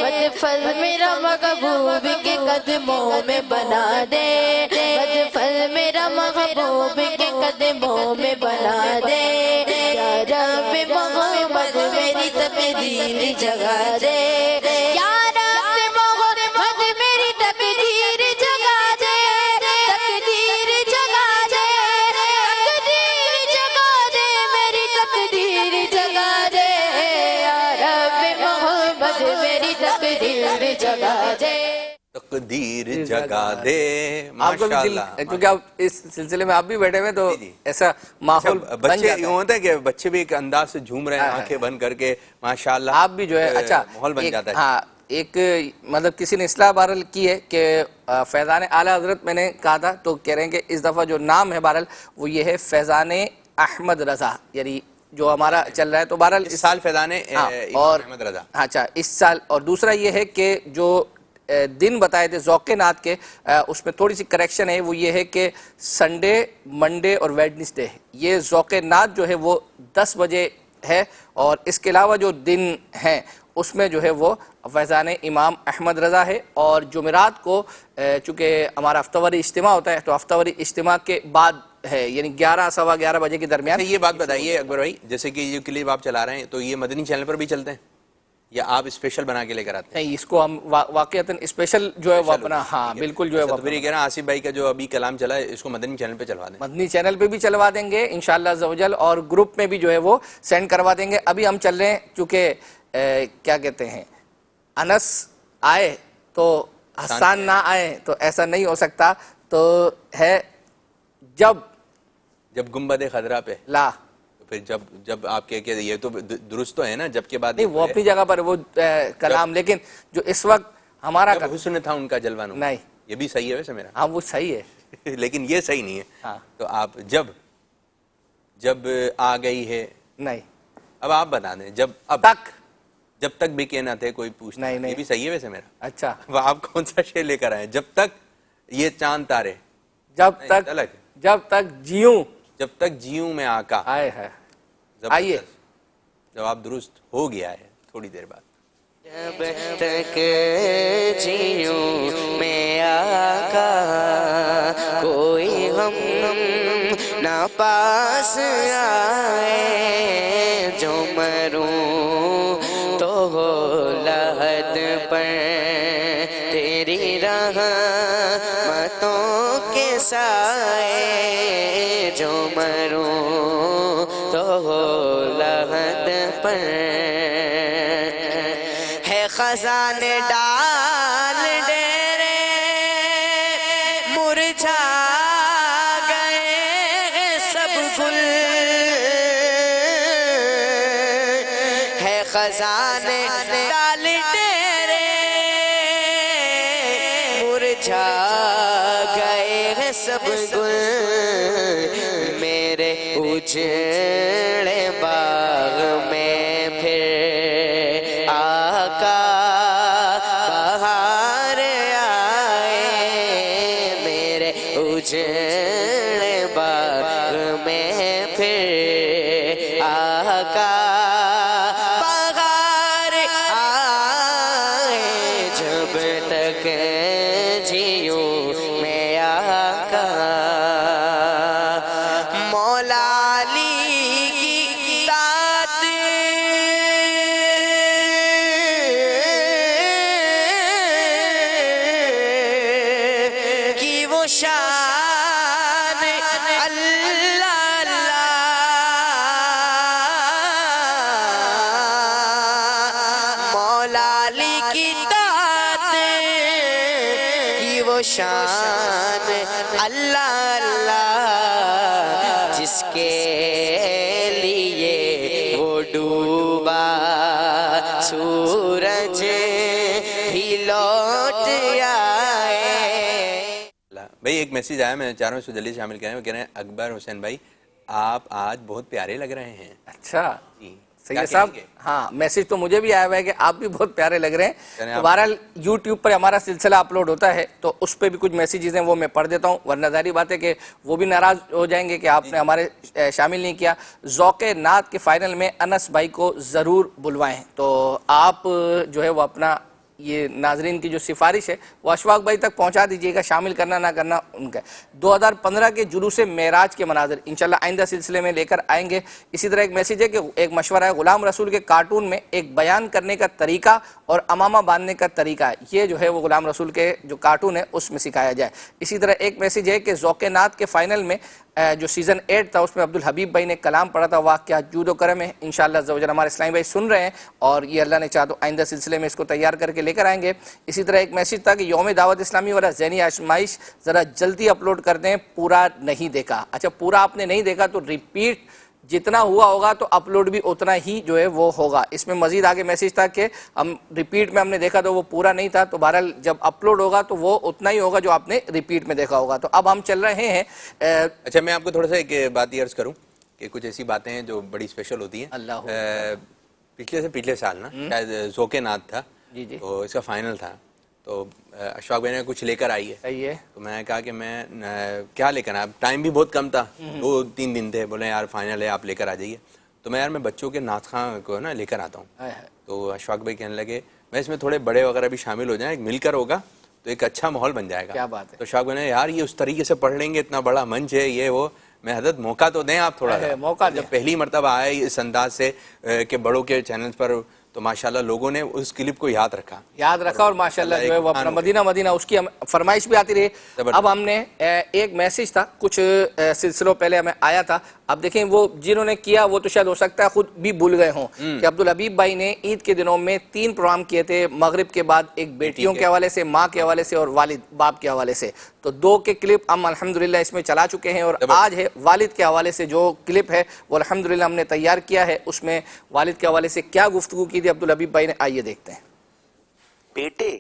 Speaker 9: مدفن میرا محبوب کے قدموں میں بنا دے مدفن میرا محبوب کے قدموں میں بنا دے یا رب محمد میری تقدیر جگا دے یا رب محمد میری تقدیر جگا دے تقدیر جگا دے تقدیر جگا دے میری تقدیر جگا دے یا رب محمد میری تقدیر جگا دے
Speaker 10: تقدیر جگا دے
Speaker 2: آپ کو بھی دل کیونکہ آپ اس سلسلے میں آپ بھی بیٹھے ہوئے تو ایسا ماحول بن
Speaker 10: بچے
Speaker 2: جاتا
Speaker 10: یوں
Speaker 2: ہے
Speaker 10: ہوتا ہے کہ بچے بھی ایک انداز سے جھوم رہے ہیں آنکھیں بند کر کے ماشاءاللہ
Speaker 2: آپ بھی جو ہے اچھا
Speaker 10: ماحول بن جاتا ہے
Speaker 2: ہاں ایک مطلب کسی نے اصلاح بہرحال کی ہے کہ فیضان اعلیٰ حضرت میں نے کہا تھا تو کہہ رہے ہیں کہ اس دفعہ جو نام ہے بہرحال وہ یہ ہے فیضان احمد رضا یعنی جو ہمارا چل رہا ہے تو بہرحال
Speaker 10: اس سال فیضان
Speaker 2: اور
Speaker 10: احمد رضا
Speaker 2: اچھا اس سال اور دوسرا یہ ہے کہ جو دن بتائے تھے ذوق نعت کے اس میں تھوڑی سی کریکشن ہے وہ یہ ہے کہ سنڈے منڈے اور ویڈنسڈے یہ ذوق نعت جو ہے وہ 10 بجے ہے اور اس کے علاوہ جو دن ہیں اس میں جو ہے وہ فیضان امام احمد رضا ہے اور جمعرات کو چونکہ ہمارا ہفتہ اجتماع ہوتا ہے تو ہفتہ اجتماع کے بعد ہے یعنی 11 سوا 11 بجے کے درمیان
Speaker 10: یہ بات بتائیے اکبر بھائی جیسے کہ یہ کلپ آپ چلا رہے ہیں تو یہ مدنی چینل پر بھی چلتے ہیں یا آپ اسپیشل بنا کے لے کر آتے ہیں
Speaker 2: نہیں اس کو ہم واقعتاً اسپیشل جو ہے وہ اپنا ہاں بالکل جو ہے وہ
Speaker 10: کہہ رہا آصف بھائی کا جو ابھی کلام چلا ہے اس کو مدنی چینل پہ چلوا دیں
Speaker 2: مدنی چینل پہ بھی چلوا دیں گے انشاءاللہ عز و جل اور گروپ میں بھی جو ہے وہ سینڈ کروا دیں گے ابھی ہم چل رہے ہیں چونکہ کیا کہتے ہیں انس آئے تو حسان نہ آئے تو ایسا نہیں ہو سکتا تو ہے جب
Speaker 10: گنبد خضرا پہ
Speaker 2: لا
Speaker 10: پھر جب آپ کہ یہ تو درست تو ہے نا جب کے بعد
Speaker 2: نہیں وہ اپنی جگہ پر وہ کلام لیکن جو اس وقت ہمارا
Speaker 10: حسن تھا ان کا جلوہ نما
Speaker 2: نہیں
Speaker 10: یہ بھی صحیح ہے ویسے میرا
Speaker 2: ہاں وہ صحیح ہے
Speaker 10: لیکن یہ صحیح نہیں ہے تو آپ جب آ گئی ہے
Speaker 2: نہیں
Speaker 10: اب آپ بتا دیں جب تک بکے نہ تھے کوئی پوچھنا یہ بھی صحیح ہے ویسے میرا
Speaker 2: اچھا
Speaker 10: وہ آپ کون سا شعر لے کر آئے جب تک یہ چاند تارے
Speaker 2: جب تک جیوں میں آقا
Speaker 10: آئے
Speaker 2: ہے آئیے
Speaker 10: جواب درست ہو گیا ہے تھوڑی دیر بعد
Speaker 5: جب تک جیوں میں آقا کوئی غم نہ پاس آئے جو مروں تو ہو لحد پر تیری رحمتوں کے سائے جو مروں تو ہو لحد پر ہے خزانے ڈال ڈیرے مرجھا گئے سب گل ہے خزانے ڈال ڈیرے مرجھا گئے سب گل میرے اجڑے باغ میں پھر آقا بہار آئے میرے اجڑے باغ میں پھر آقا بہار آئے جب تک جیوں میں آقا مولا علی کی ذات اللہ اللہ جس کے لیے وہ ڈوبا سورج بھی لوٹ آئے.
Speaker 10: بھائی ایک میسیج آیا, میں چاہ رہا ہوں اس کو جلدی شامل کریں. وہ کہہ رہے ہیں اکبر حسین بھائی آپ آج بہت پیارے لگ رہے ہیں.
Speaker 2: اچھا سید صاحب, ہاں میسیج تو مجھے بھی آیا ہوا ہے کہ آپ بھی بہت پیارے لگ رہے ہیں. تو بہرحال یوٹیوب پر ہمارا سلسلہ اپلوڈ ہوتا ہے تو اس پہ بھی کچھ میسیجز ہیں وہ میں پڑھ دیتا ہوں, ورنہ ظاہری بات ہے کہ وہ بھی ناراض ہو جائیں گے کہ آپ نے ہمارے شامل نہیں کیا. ذوق نعت کے فائنل میں انس بھائی کو ضرور بلوائیں. تو آپ جو ہے وہ اپنا یہ ناظرین کی جو سفارش ہے وہ اشفاق بھائی تک پہنچا دیجئے گا, شامل کرنا نہ کرنا ان کا. 2015 کے جلوس معراج کے مناظر انشاءاللہ آئندہ سلسلے میں لے کر آئیں گے. اسی طرح ایک میسیج ہے کہ ایک مشورہ ہے, غلام رسول کے کارٹون میں ایک بیان کرنے کا طریقہ اور امامہ باندھنے کا طریقہ ہے, یہ جو ہے وہ غلام رسول کے جو کارٹون ہے اس میں سکھایا جائے. اسی طرح ایک میسیج ہے کہ ذوق نعت کے فائنل میں جو سیزن 8 تھا اس میں عبدالحبیب بھائی نے کلام پڑھا تھا, واہ کیا جود و کرم ہے. انشاءاللہ عزوجل ہمارے اسلامی بھائی سن رہے ہیں اور یہ اللہ نے چاہا تو آئندہ سلسلے میں اس کو تیار کر کے لے کر آئیں گے. اسی طرح ایک میسیج تھا کہ یوم دعوت اسلامی والا ذہنی آزمائش ذرا جلدی اپلوڈ کر دیں, پورا نہیں دیکھا. اچھا پورا آپ نے نہیں دیکھا تو ریپیٹ جتنا ہوا ہوگا تو اپلوڈ بھی اتنا ہی جو ہے وہ ہوگا. اس میں مزید آگے میسیج تھا کہ ہم ریپیٹ میں ہم نے دیکھا تو وہ پورا نہیں تھا, تو بہرحال جب اپلوڈ ہوگا تو وہ اتنا ہی ہوگا جو آپ نے ریپیٹ میں دیکھا ہوگا. تو اب ہم چل رہے ہیں.
Speaker 10: اچھا میں آپ کو تھوڑا سا ایک بات یہ عرض کروں کہ کچھ ایسی باتیں ہیں جو بڑی اسپیشل ہوتی ہیں. پچھلے سال نا شاید ذوق نعت تھا, تو اس کا فائنل تھا, تو اشفاق بھائی نے کچھ لے کر آئی ہے, تو میں نے کہا کہ میں کیا لے کر آیا, ٹائم بھی بہت کم تھا, 2-3 دن تھے. بولے یار فائنل ہے آپ لے کر آ جائیے. تو میں یار میں بچوں کے نعت خواں کو نا لے کر آتا ہوں. تو اشفاق بھائی کہنے لگے میں اس میں تھوڑے بڑے وغیرہ بھی شامل ہو جائیں, مل کر ہوگا تو ایک اچھا ماحول بن جائے گا.
Speaker 2: کیا بات ہے.
Speaker 10: تو اشفاق بھائی نے یار یہ اس طریقے سے پڑھ لیں گے, اتنا بڑا منچ ہے یہ وہ, میں حضرت موقع تو دیں آپ تھوڑا سا. موقع جب پہلی مرتبہ آئے اس انداز سے کہ بڑوں کے چینلز پر, تو ماشاءاللہ لوگوں نے اس کلپ کو یاد رکھا
Speaker 2: اور ماشاءاللہ جو ہے وہ اپنا مدینہ اس کی فرمائش بھی آتی رہی. اب ہم نے ایک میسیج تھا کچھ سلسلوں پہلے ہمیں آیا تھا, اب دیکھیں وہ جنہوں نے کیا وہ تو شاید ہو سکتا ہے خود بھی بھول گئے ہوں کہ عبدالحبیب بھائی نے عید کے دنوں میں 3 پروگرام کیے تھے, مغرب کے بعد ایک بیٹیوں کے حوالے سے, ماں کے حوالے سے اور والد باپ کے حوالے سے. تو 2 کے کلپ ہم الحمدللہ اس میں چلا چکے ہیں, اور آج ہے والد کے حوالے سے جو کلپ ہے وہ الحمدللہ ہم نے تیار کیا ہے. اس میں والد کے حوالے سے کیا گفتگو کی تھی عبدالحبیب بھائی نے, آئیے دیکھتے ہیں.
Speaker 11: بیٹے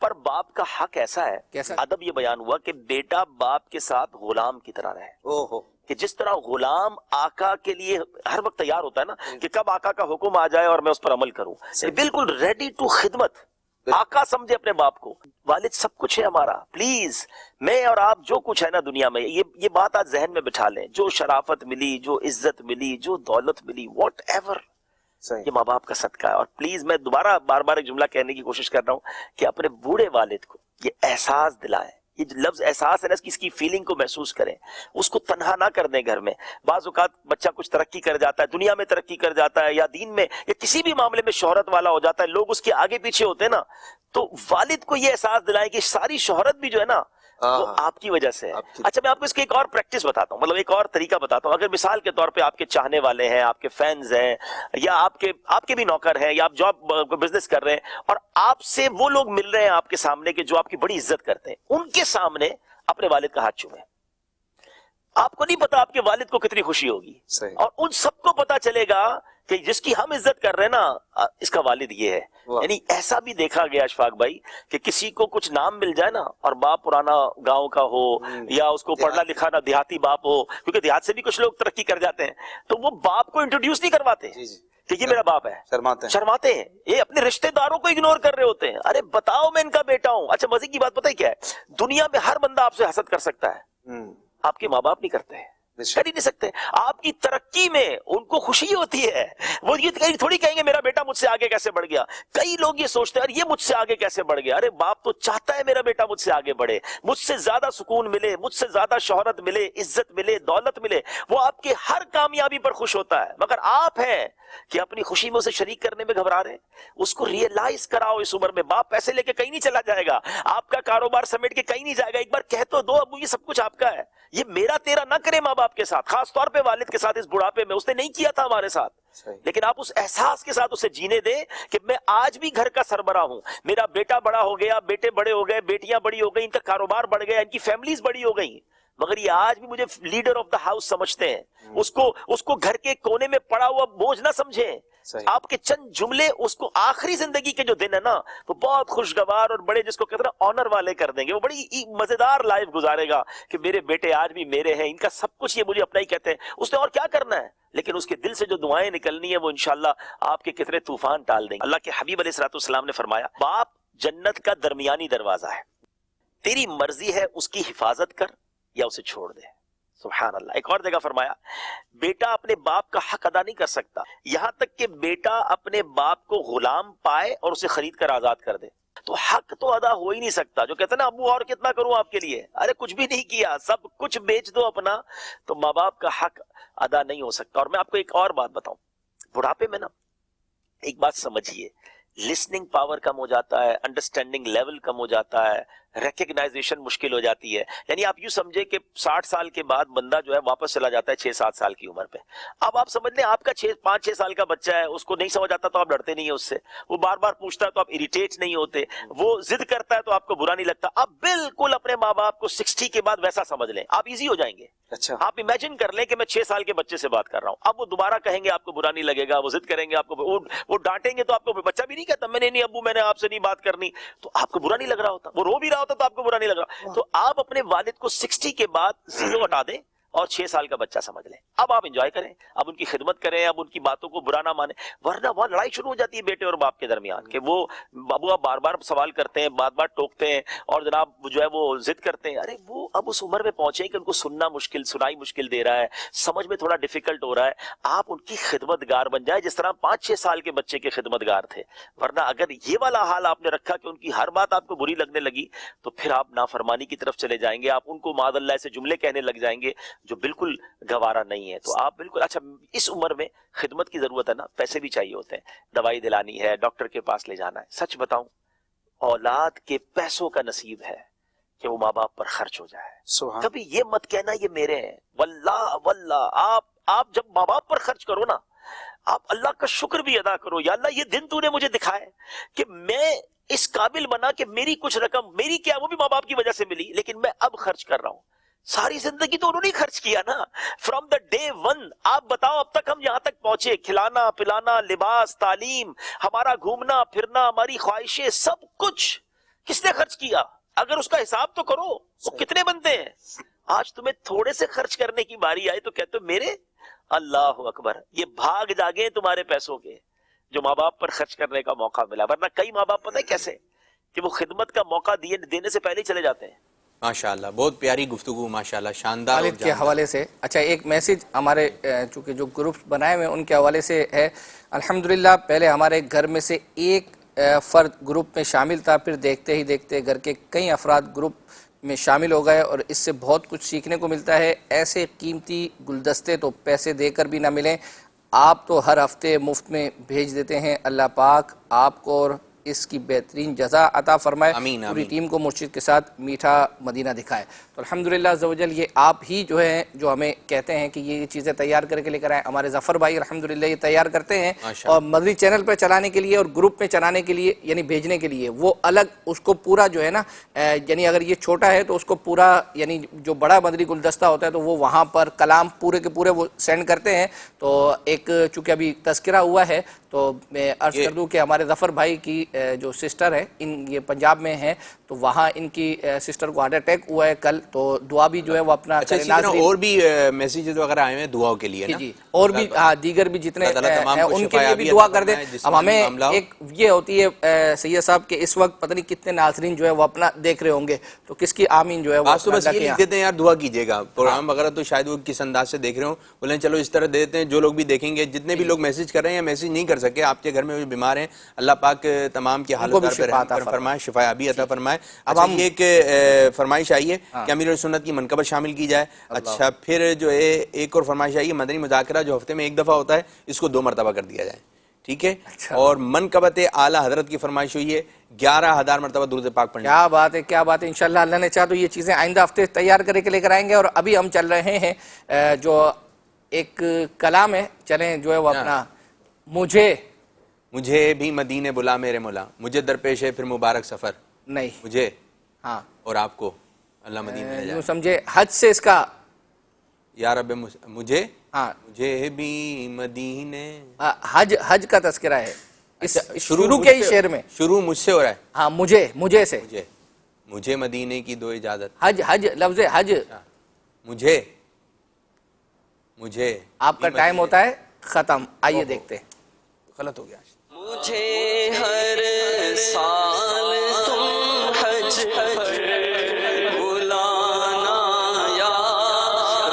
Speaker 11: پر باپ کا حق ایسا ہے, ادب یہ بیان ہوا کہ بیٹا باپ کے ساتھ غلام کی طرح رہے, کہ جس طرح غلام آقا کے لیے ہر وقت تیار ہوتا ہے نا کہ کب آقا کا حکم آ جائے اور میں اس پر عمل کروں, بالکل ریڈی ٹو خدمت. آقا سمجھے اپنے باپ کو. والد سب کچھ ہے ہمارا, پلیز میں اور آپ جو کچھ ہے نا دنیا میں, یہ بات آج ذہن میں بٹھا لیں. جو شرافت ملی, جو عزت ملی, جو دولت ملی, واٹ ایور, یہ ماں باپ کا صدقہ ہے. اور پلیز میں دوبارہ بار بار ایک جملہ کہنے کی کوشش کر رہا ہوں کہ اپنے بوڑھے والد کو یہ احساس دلائیں, یہ جو لفظ احساس ہے نا, اس کی فیلنگ کو محسوس کریں, اس کو تنہا نہ کر دیں گھر میں. بعض اوقات بچہ کچھ ترقی کر جاتا ہے, دنیا میں ترقی کر جاتا ہے, یا دین میں یا کسی بھی معاملے میں شہرت والا ہو جاتا ہے, لوگ اس کے آگے پیچھے ہوتے ہیں نا, تو والد کو یہ احساس دلائیں کہ ساری شہرت بھی جو ہے نا وہ آپ کی وجہ سے ہے. اچھا میں آپ کو اس کی ایک اور پریکٹس بتاتا ہوں, مطلب ایک اور طریقہ بتاتا ہوں. اگر مثال کے طور پہ آپ کے چاہنے والے ہیں, آپ کے فینز ہیں, یا آپ کے بھی نوکر ہیں, یا آپ جاب بزنس کر رہے ہیں, اور آپ سے وہ لوگ مل رہے ہیں آپ کے سامنے کہ جو آپ کی بڑی عزت کرتے ہیں, ان کے سامنے اپنے والد کا ہاتھ چومیں. آپ کو نہیں پتا آپ کے والد کو کتنی خوشی ہوگی, اور ان سب کو پتا چلے گا کہ جس کی ہم عزت کر رہے ہیں نا اس کا والد یہ ہے. یعنی ایسا بھی دیکھا گیا اشفاق بھائی کہ کسی کو کچھ نام مل جائے نا, اور باپ پرانا گاؤں کا ہو, یا اس کو پڑھنا لکھا نہ دیہاتی باپ ہو, کیونکہ دیہات سے بھی کچھ لوگ ترقی کر جاتے ہیں, تو وہ باپ کو انٹروڈیوس نہیں کرواتے کہ یہ میرا باپ ہے, شرماتے ہیں, یہ اپنے رشتہ داروں کو اگنور کر رہے ہوتے ہیں. ارے بتاؤ میں ان کا بیٹا ہوں. اچھا مزے کی بات پتہ ہے کیا ہے, دنیا میں ہر بندہ آپ سے حسد کر سکتا ہے, آپ کے ماں باپ نہیں کرتے ہیں, کر ہی نہیں سکتے. آپ کی ترقی میں ان کو خوشی ہوتی ہے, وہ یہ تھوڑی کہیں گے میرا بیٹا مجھ سے آگے کیسے بڑھ گیا. کئی لوگ یہ سوچتے ہیں یہ مجھ سے آگے کیسے بڑھ گیا. ارے باپ تو چاہتا ہے میرا بیٹا مجھ سے آگے بڑھے, مجھ سے زیادہ سکون ملے, مجھ سے زیادہ شہرت ملے, عزت ملے, دولت ملے. وہ آپ کے ہر کامیابی پر خوش ہوتا ہے, مگر آپ ہیں کہ اپنی خوشی میں اسے شریک کرنے میں گھبرا رہے ہیں. اس کو ریئلائز کراؤ اس عمر میں. باپ پیسے لے کے کہیں نہیں چلا جائے گا, آپ کا کاروبار سمیٹ کے کہیں نہیں جائے گا. ایک بار کہہ تو دو ابو یہ سب کچھ آپ کا ہے, یہ میرا تیرا نہ کرے ماں باپ کے ساتھ, خاص طور پہ والد کے ساتھ. اس بڑھاپے میں اس نے نہیں کیا تھا ہمارے ساتھ, لیکن آپ اس احساس کے ساتھ اسے جینے دیں کہ میں آج بھی گھر کا سربراہ ہوں, میرا بیٹا بڑا ہو گیا, بیٹے بڑے ہو گئے, بیٹیاں بڑی ہو گئی, ان کا کاروبار بڑھ گیا, ان کی فیملیز بڑی ہو گئی, مگر یہ آج بھی مجھے لیڈر آف دا ہاؤس سمجھتے ہیں. اس کو گھر کے کونے میں پڑا ہوا بوجھ نہ سمجھیں. آپ کے چند جملے اس کو آخری زندگی کے جو دن ہے نا وہ بہت خوشگوار اور بڑے جس کو کہتے ہیں آنر والے کر دیں گے. وہ بڑی مزیدار لائف گزارے گا کہ میرے بیٹے آج بھی میرے ہیں, ان کا سب کچھ یہ مجھے اپنا ہی کہتے ہیں. اس نے اور کیا کرنا ہے, لیکن اس کے دل سے جو دعائیں نکلنی ہیں وہ انشاءاللہ آپ کے کتنے طوفان ٹال دیں گے. اللہ کے حبیب علیہ الصلوۃ والسلام نے فرمایا باپ جنت کا درمیانی دروازہ ہے, تیری مرضی ہے اس کی حفاظت کر یا اسے چھوڑ دے. سبحان اللہ. ایک اور جگہ فرمایا بیٹا اپنے باپ کا حق ادا نہیں کر سکتا یہاں تک کہ بیٹا اپنے باپ کو غلام پائے اور اسے خرید کر آزاد کر دے. تو حق تو ادا ہو ہی نہیں سکتا. جو کہتے ہیں نا ابو اور کتنا کروں آپ کے لیے, ارے کچھ بھی نہیں کیا, سب کچھ بیچ دو اپنا, تو ماں باپ کا حق ادا نہیں ہو سکتا. اور میں آپ کو ایک اور بات بتاؤں, بڑھاپے میں نا ایک بات سمجھیے, لسننگ پاور کم ہو جاتا ہے, انڈرسٹینڈنگ لیول کم ہو جاتا ہے, ریکگنائزیشن مشکل ہو جاتی ہے. یعنی آپ یوں سمجھے کہ 60 سال کے بعد بندہ جو ہے واپس چلا جاتا ہے 6-7 سال کی عمر پہ. اب آپ سمجھ لیں آپ کا 5-6 سال کا بچہ ہے, اس کو نہیں سمجھ آتا تو آپ ڈرتے نہیں ہیں اس سے, وہ بار بار پوچھتا ہے تو آپ اریٹیٹ نہیں ہوتے, وہ ضد کرتا ہے تو آپ کو برا نہیں لگتا. اب بالکل اپنے ماں باپ کو 60 کے بعد ویسا سمجھ لیں, آپ ایزی ہو جائیں گے. اچھا آپ امیجن کر لیں کہ میں 6 سال کے بچے سے بات کر رہا ہوں, اب وہ دوبارہ کہیں گے آپ کو برا نہیں لگے گا, وہ ضد کریں گے آپ کو, وہ ڈانٹیں گے تو آپ کو, بچہ بھی نہیں کہتا میں نے نہیں ابو میں نے آپ سے نہیں بات کرنی, تو آپ کو برا نہیں لگ رہا ہوتا, وہ رو بھی رہا ہوتا تو آپ کو برا نہیں لگ رہا. تو آپ اپنے والد کو 60 کے بعد 0 ہٹا دیں اور 6 سال کا بچہ سمجھ لیں. اب آپ انجوائے کریں, اب ان کی خدمت کریں, اب ان کی باتوں کو برا نہ مانیں, ورنہ وہاں لڑائی شروع ہو جاتی ہے بیٹے اور باپ کے درمیان کہ وہ ابو آپ بار بار سوال کرتے ہیں, بار بار ٹوکتے ہیں اور جناب جو ہے وہ ضد کرتے ہیں. ارے وہ اب اس عمر میں پہنچے کہ ان کو سننا مشکل, سنائی مشکل دے رہا ہے, سمجھ میں تھوڑا ڈیفیکلٹ ہو رہا ہے. آپ ان کی خدمت گار بن جائے جس طرح 5-6 سال کے بچے کے خدمت گار تھے. ورنہ اگر یہ والا حال آپ نے رکھا کہ ان کی ہر بات آپ کو بری لگنے لگی تو پھر آپ نافرمانی کی طرف چلے جائیں گے, آپ ان کو معاذ اللہ سے جملے کہنے لگ جائیں گے جو بالکل گوارا نہیں ہے. تو آپ بالکل اچھا اس عمر میں خدمت کی ضرورت ہے نا, پیسے بھی چاہیے ہوتے ہیں, دوائی دلانی ہے, ڈاکٹر کے پاس لے جانا ہے. سچ بتاؤں اولاد کے پیسوں کا نصیب ہے کہ وہ ماں باپ پر خرچ ہو جائے. کبھی یہ مت کہنا یہ میرے ہیں, واللہ آپ جب ماں باپ پر خرچ کرو نا آپ اللہ کا شکر بھی ادا کرو, یا اللہ یہ دن تو نے مجھے دکھائے کہ میں اس قابل بنا کہ میری کچھ رقم, میری کیا وہ بھی ماں باپ کی وجہ سے ملی, لیکن میں اب خرچ کر رہا ہوں. ساری زندگی تو انہوں نے خرچ کیا نا, فرام دا ڈے ون. آپ بتاؤ اب تک ہم یہاں تک پہنچے, کھلانا پلانا, لباس, تعلیم, ہمارا گھومنا پھرنا, ہماری خواہشیں, سب کچھ کس نے خرچ کیا؟ اگر اس کا حساب تو کرو وہ کتنے بنتے ہیں. آج تمہیں تھوڑے سے خرچ کرنے کی باری آئی تو کہتے ہو میرے, اللہ اکبر. یہ بھاگ جاگے تمہارے پیسوں کے جو ماں باپ پر خرچ کرنے کا موقع ملا. ورنہ کئی ماں باپ پتہ ہے کیسے کہ وہ خدمت کا موقع دینے سے پہلے ہی چلے جاتے ہیں.
Speaker 10: ماشاءاللہ بہت پیاری گفتگو, ماشاءاللہ شاندار.
Speaker 2: والد کے حوالے سے اچھا ایک میسج ہمارے چونکہ جو گروپس بنائے ہوئے ان کے حوالے سے ہے. الحمدللہ پہلے ہمارے گھر میں سے ایک فرد گروپ میں شامل تھا, پھر دیکھتے ہی دیکھتے گھر کے کئی افراد گروپ میں شامل ہو گئے اور اس سے بہت کچھ سیکھنے کو ملتا ہے. ایسے قیمتی گلدستے تو پیسے دے کر بھی نہ ملیں, آپ تو ہر ہفتے مفت میں بھیج دیتے ہیں. اللہ پاک آپ کو اور اس کی بہترین جزا عطا فرمائے.
Speaker 10: آمین
Speaker 2: پوری ٹیم کو مرشد کے ساتھ میٹھا مدینہ دکھائے. تو الحمدللہ عزوجل یہ آپ ہی جو ہیں جو ہمیں کہتے ہیں کہ یہ چیزیں تیار کر کے لے کر آئیں. ہمارے ظفر بھائی الحمدللہ یہ تیار کرتے ہیں اور مدنی چینل پر چلانے کے لیے اور گروپ میں چلانے کے لیے یعنی بھیجنے کے لیے وہ الگ اس کو پورا جو ہے نا یعنی اگر یہ چھوٹا ہے تو اس کو پورا یعنی جو بڑا مدنی گلدستہ ہوتا ہے تو وہ وہاں پر کلام پورے کے پورے وہ سینڈ کرتے ہیں. تو ایک چونکہ ابھی تذکرہ ہوا ہے تو میں عرض کر دوں کہ ہمارے ظفر بھائی کی جو سسٹر ہے یہ پنجاب میں ہیں, تو وہاں ان کی سسٹر کو ہارٹ اٹیک ہوا ہے کل, تو دعا بھی جو ہے وہ اپنا
Speaker 10: اور بھی میسیجز وغیرہ آئے ہیں دعاؤں کے لیے
Speaker 2: جی اور بھی دیگر بھی جتنے ہیں ان کے لیے بھی دعا کر دیں. اب ہمیں ایک یہ ہوتی ہے سید صاحب کہ اس وقت پتہ نہیں کتنے ناظرین جو ہے وہ اپنا دیکھ رہے ہوں گے, تو کس کی آمین جو ہے وہ
Speaker 10: بس یہ لکھ دیتے ہیں یار دعا کیجیے گا. پروگرام وغیرہ تو شاید وہ کس انداز سے دیکھ رہے ہوں, بولیں چلو اس طرح دیتے ہیں. جو لوگ بھی دیکھیں گے, جتنے بھی لوگ میسج کر رہے ہیں میسج نہیں کر سکے, آپ کے گھر میں بیمار ہیں, اللہ پاک تمام کی حالت پر فرمائے, شفا یابی عطا فرمائے. اب ہم ایک فرمائش آئی ہے کہ امیر سنت کی منقبت شامل کی جائے. اچھا پھر جو ہے ایک اور فرمائش آئی ہے مدنی مذاکرہ جو ہفتے میں ایک دفعہ ہوتا ہے اس کو 2 مرتبہ کر دیا جائے, ٹھیک ہے. اور منقبت اعلی حضرت کی فرمائش ہوئی ہے 11,000 مرتبہ درود پاک پڑھنے.
Speaker 2: کیا بات ہے, کیا بات ہے. انشاءاللہ اللہ نے چاہا تو یہ چیزیں آئندہ ہفتے تیار کرے کے لے کر آئیں گے. اور ابھی ہم چل رہے ہیں جو ایک کلام ہے, چلیں جو ہے وہ اپنا
Speaker 10: مجھے بھی مدینے بلا میرے مولا, مجھے درپیش ہے پھر مبارک سفر,
Speaker 2: نہیں
Speaker 10: مجھے
Speaker 2: ہاں
Speaker 10: اور آپ کو اللہ مدینے لے جائے.
Speaker 2: یوں سمجھے حج سے اس کا
Speaker 10: یا رب مجھے
Speaker 2: ہاں
Speaker 10: مجھے بھی مدینے
Speaker 2: حج کا تذکرہ ہے اس شروع کے ہی شعر میں.
Speaker 10: شروع مجھ سے ہو رہا ہے.
Speaker 2: ہاں مجھے سے
Speaker 10: مجھے مدینے کی دو اجازت.
Speaker 2: حج لفظ حج.
Speaker 10: مجھے
Speaker 2: آپ کا ٹائم ہوتا ہے ختم. آئیے دیکھتے ہیں.
Speaker 10: غلط ہو گیا.
Speaker 5: مجھے ہر سال تم حج بلانا یا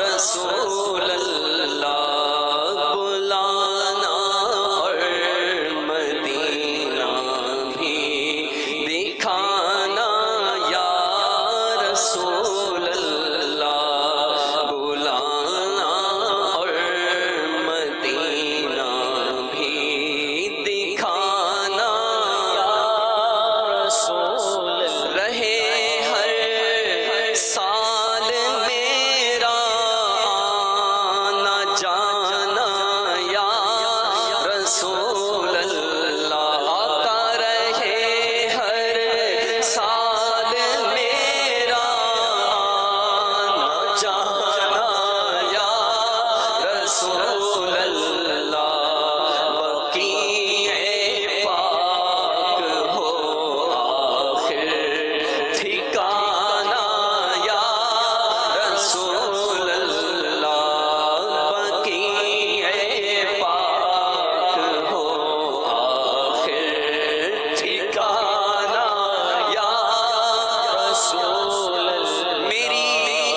Speaker 5: رسول اللہ بلانا اور مدینہ بھی دکھانا یا رسول اللہ بلانا اور مدینہ بھی دکھانا یا رسول رہے ہر سال میرا آنا جانا یا رسول اللہ آقا رہے ہر سال میرا آنا جانا یا رسول اللہ بقیع پاک ہو آخر ٹھکانا یا رسول اللہ بقیع پاک ہو آخر ٹھکانا یا رسول اللہ میری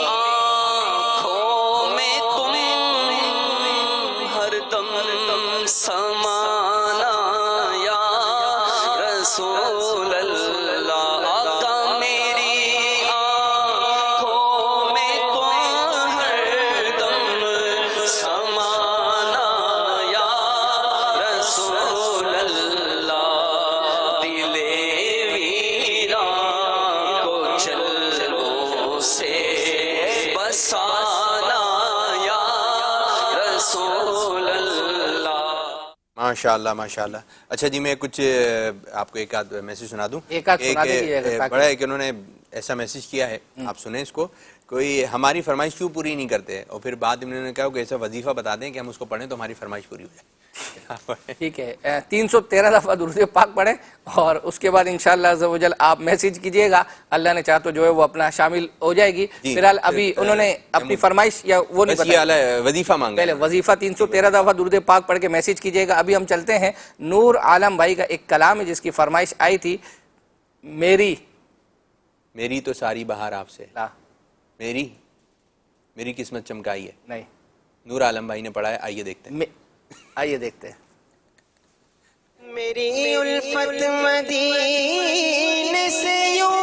Speaker 5: آنکھوں میں تم ہر دم سمانا یا رسول اللہ آقا میری آنکھوں میں تم ہر دم سمانا یا رسول اللہ دل ویران کو جلووں سے بسانا یا رسول اللہ.
Speaker 10: ماشاء اللہ ماشاء اللہ. اچھا جی میں کچھ آپ کو ایک آدھ میسج سنا دوں.
Speaker 2: ایک آدھ سنا دیجیے گا.
Speaker 10: بڑا ہے کہ انہوں نے ایسا میسج کیا ہے, آپ سنیں اس کو. کوئی ہماری فرمائش کیوں پوری نہیں کرتے, اور پھر بعد انہوں نے کہا کہ ایسا وظیفہ بتا دیں کہ ہم اس کو پڑھیں تو ہماری فرمائش پوری ہو جائے.
Speaker 2: ٹھیک ہے 313 دفعہ درود پاک پڑھیں اور اس کے بعد انشاءاللہ عز و جل آپ میسج کیجئے گا, اللہ نے چاہ تو جو ہے وہ اپنا شامل ہو جائے گی. فی الحال ابھی انہوں نے اپنی فرمائش یا وہ نہیں بتایا,
Speaker 10: وظیفہ مانگا,
Speaker 2: پہلے وظیفہ 313 دفعہ درود پاک پڑھ کے میسج کیجئے گا. ابھی ہم چلتے ہیں نور عالم بھائی کا ایک کلام ہے جس کی فرمائش آئی تھی,
Speaker 10: میری تو ساری بہار آپ سے, میری قسمت چمکائی ہے.
Speaker 2: نہیں,
Speaker 10: نور عالم بھائی نے پڑھا ہے. آئیے دیکھتے ہیں.
Speaker 2: آئیے دیکھتے ہیں.
Speaker 5: میری الفت مدینے سے یوں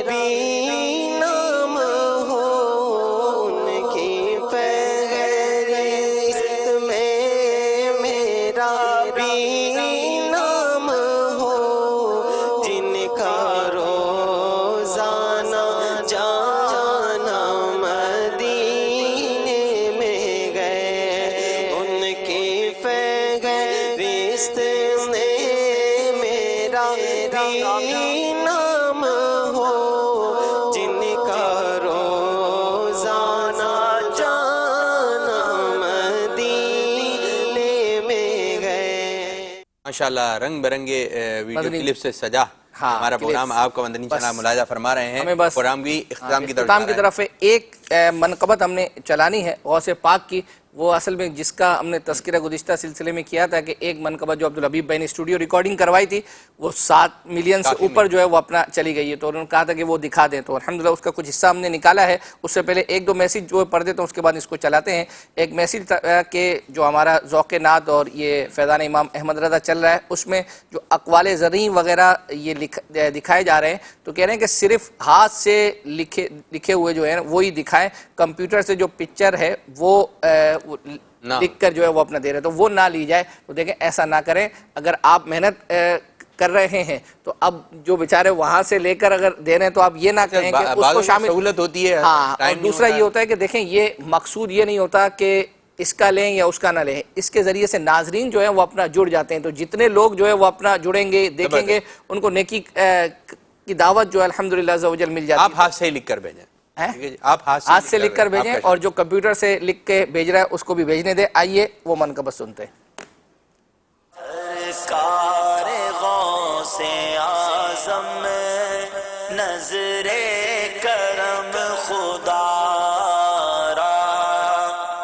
Speaker 5: بھی نام ہو ان کی نام ہو جن کا روزانہ جانا مدینے میں گئے.
Speaker 10: ماشاءاللہ رنگ برنگے ویڈیو کلپ سے سجا ہمارا پروگرام آپ کا مدنی چینل ملاحظہ فرما رہے ہیں. پروگرام کی اختتام کی
Speaker 2: طرف ایک منقبت ہم نے چلانی ہے غوث پاک کی. وہ اصل میں جس کا ہم نے تذکرہ گزشتہ سلسلے میں کیا تھا کہ ایک منقبت جو عبدالحبیب بھائی نے اسٹوڈیو ریکارڈنگ کروائی تھی وہ 7 ملین سے اوپر جو ہے وہ اپنا چلی گئی ہے. تو انہوں نے کہا تھا کہ وہ دکھا دیں, تو الحمدللہ اس کا کچھ حصہ ہم نے نکالا ہے. اس سے پہلے ایک دو میسیج جو پڑھ دیتا ہوں, اس کے بعد اس کو چلاتے ہیں. ایک میسیج کہ جو ہمارا ذوق نعت اور یہ فیضان امام احمد رضا چل رہا ہے, اس میں جو اقوال زرعی وغیرہ یہ دکھائے جا رہے ہیں, تو کہہ رہے ہیں کہ صرف ہاتھ سے لکھے ہوئے جو ہیں وہی دکھائیں, کمپیوٹر سے جو پکچر ہے وہ لکھ کر جو ہے وہ اپنا دے رہے, تو وہ نہ لی جائے. تو دیکھیں ایسا نہ کریں. اگر آپ محنت کر رہے ہیں تو اب جو بیچارے وہاں سے لے کر اگر دے رہے ہیں تو آپ یہ نہ کہیں کہ اس کو شامل
Speaker 10: سہولت ہوتی ہے.
Speaker 2: ہاں, اور دوسرا یہ ہوتا ہے کہ دیکھیں یہ مقصود یہ نہیں ہوتا کہ اس کا لیں یا اس کا نہ لیں, اس کے ذریعے سے ناظرین جو ہیں وہ اپنا جڑ جاتے ہیں. تو جتنے لوگ جو ہے وہ اپنا جڑیں گے دیکھیں گے ان کو نیکی کی دعوت جو ہے الحمدللہ عز و جل مل جاتی ہے.
Speaker 10: آپ ہاتھ سے لکھ کر بھیجیں, آپ
Speaker 2: ہاتھ سے لکھ کر بھیجیں, اور جو کمپیوٹر سے لکھ کے بھیج رہا ہے اس کو بھی بھیجنے دیں. آئیے وہ منقبت سنتے ہیں.
Speaker 5: سرکار غوث اعظم نظر کرم خدا را,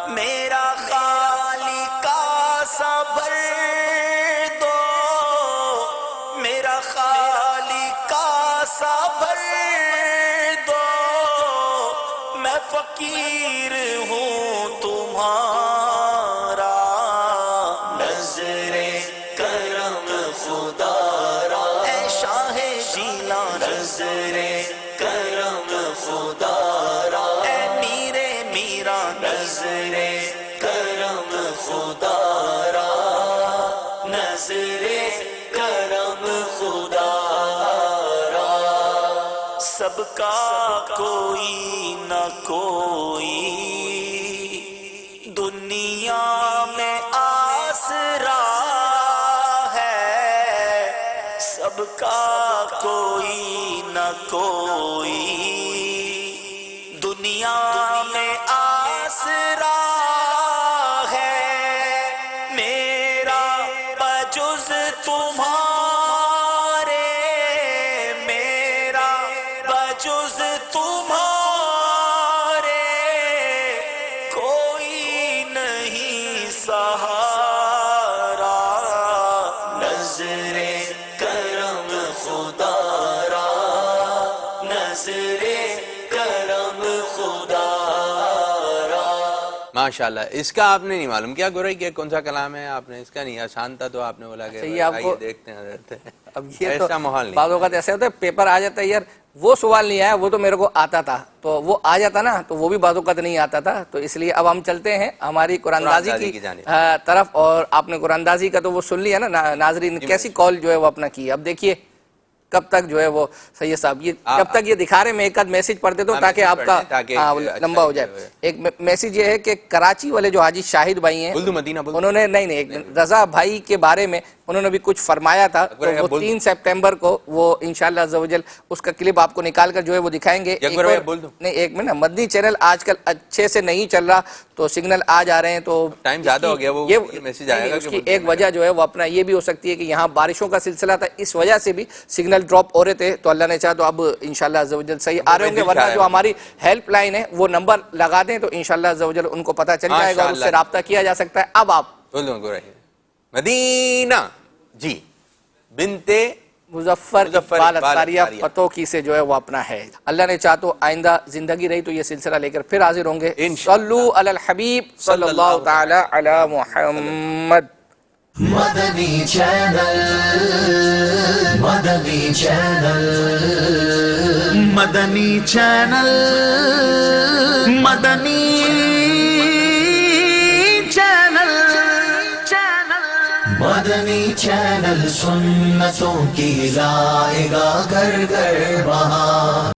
Speaker 5: میرا خالق کا صبر دو, میرا خالق کا صبر دو, میں فقیر ہوں تمہارا, نظر کرم خدا را, اے شاہ جیلان نظر کرم خدا را, اے میر میران نظر کرم خدا را, نظر کرم خدا را. سب کا کوئی نہ کوئی دنیا میں آسرا ہے, سب کا کوئی نہ کوئی دنیا میں آسرا ہے, میرا بجز تمہارے, میرا بجز تمہارے کوئی نہیں سہارا, نظر کرم خدا را, نظر کرم خدا را.
Speaker 10: ماشاءاللہ. اس کا آپ نے نہیں معلوم کیا گورئی کہ کون سا کلام ہے؟ آپ نے اس کا نہیں آسان تھا تو آپ نے بولا کہ آئیے دیکھتے ہیں حضرت.
Speaker 2: اب یہ
Speaker 10: ایسا ماحول نہیں,
Speaker 2: بعض اوقات ایسا ہوتا ہے پیپر آ جاتا ہے یار وہ سوال نہیں آیا, وہ تو میرے کو آتا تھا, تو وہ آ جاتا نا تو وہ بھی بعض اوقات نہیں آتا تھا. تو اس لیے اب ہم چلتے ہیں ہماری قرآن اندازی کی طرف, اور آپ نے قرآن اندازی کا تو وہ سن لیا نا ناظرین کیسی کال جو ہے وہ اپنا کی. اب دیکھیے کب تک جو ہے وہ سید صاحب یہ جب تک یہ دکھا رہے, میں ایک آدھ میسیج پڑھ دیتا ہوں تاکہ آپ کا لمبا ہو جائے. ایک میسیج یہ ہے کہ کراچی والے جو حاجی شاہد بھائی ہیں انہوں نے نہیں رضا بھائی کے بارے میں انہوں نے بھی کچھ فرمایا تھا, تو وہ 3 سپٹمبر کو وہ انشاءاللہ عز و جل اس کا کلپ آپ کو نکال کر جو ہے وہ دکھائیں گے. نہیں ایک منٹ, مدنی چینل آج کل اچھے سے نہیں چل رہا, تو سگنل آ جا رہے ہیں, تو
Speaker 10: ٹائم زیادہ ہو گیا. وہ میسیج آئے گا,
Speaker 2: اس کی ایک وجہ جو ہے وہ اپنا یہ بھی ہو سکتی ہے کہ یہاں بارشوں کا سلسلہ تھا, اس وجہ سے بھی سگنل ڈراپ ہو رہے تھے, تو اللہ نے چاہا تو اب انشاءاللہ عز و جل صحیح آ رہے ہوں گے. ورنہ جو ہماری ہیلپ لائن ہے وہ نمبر لگا دیں تو انشاءاللہ عز و جل ان کو پتہ چل جائے گا اور اس سے رابطہ کیا جا سکتا ہے. اب آپ
Speaker 10: مدینہ جی بنت
Speaker 2: مظفر اقبال اتاریہ پتوکی سے جو ہے وہ اپنا ہے. اللہ نے چاہ تو آئندہ زندگی رہی تو یہ سلسلہ لے کر پھر حاضر ہوں گے. صلو علی الحبیب صلی اللہ تعالی علی محمد.
Speaker 1: مدنی چینل, مدنی چینل, مدنی چینل, مدنی چینل, مدنی چینل سنتوں کی لائے گا گھر گھر بہار.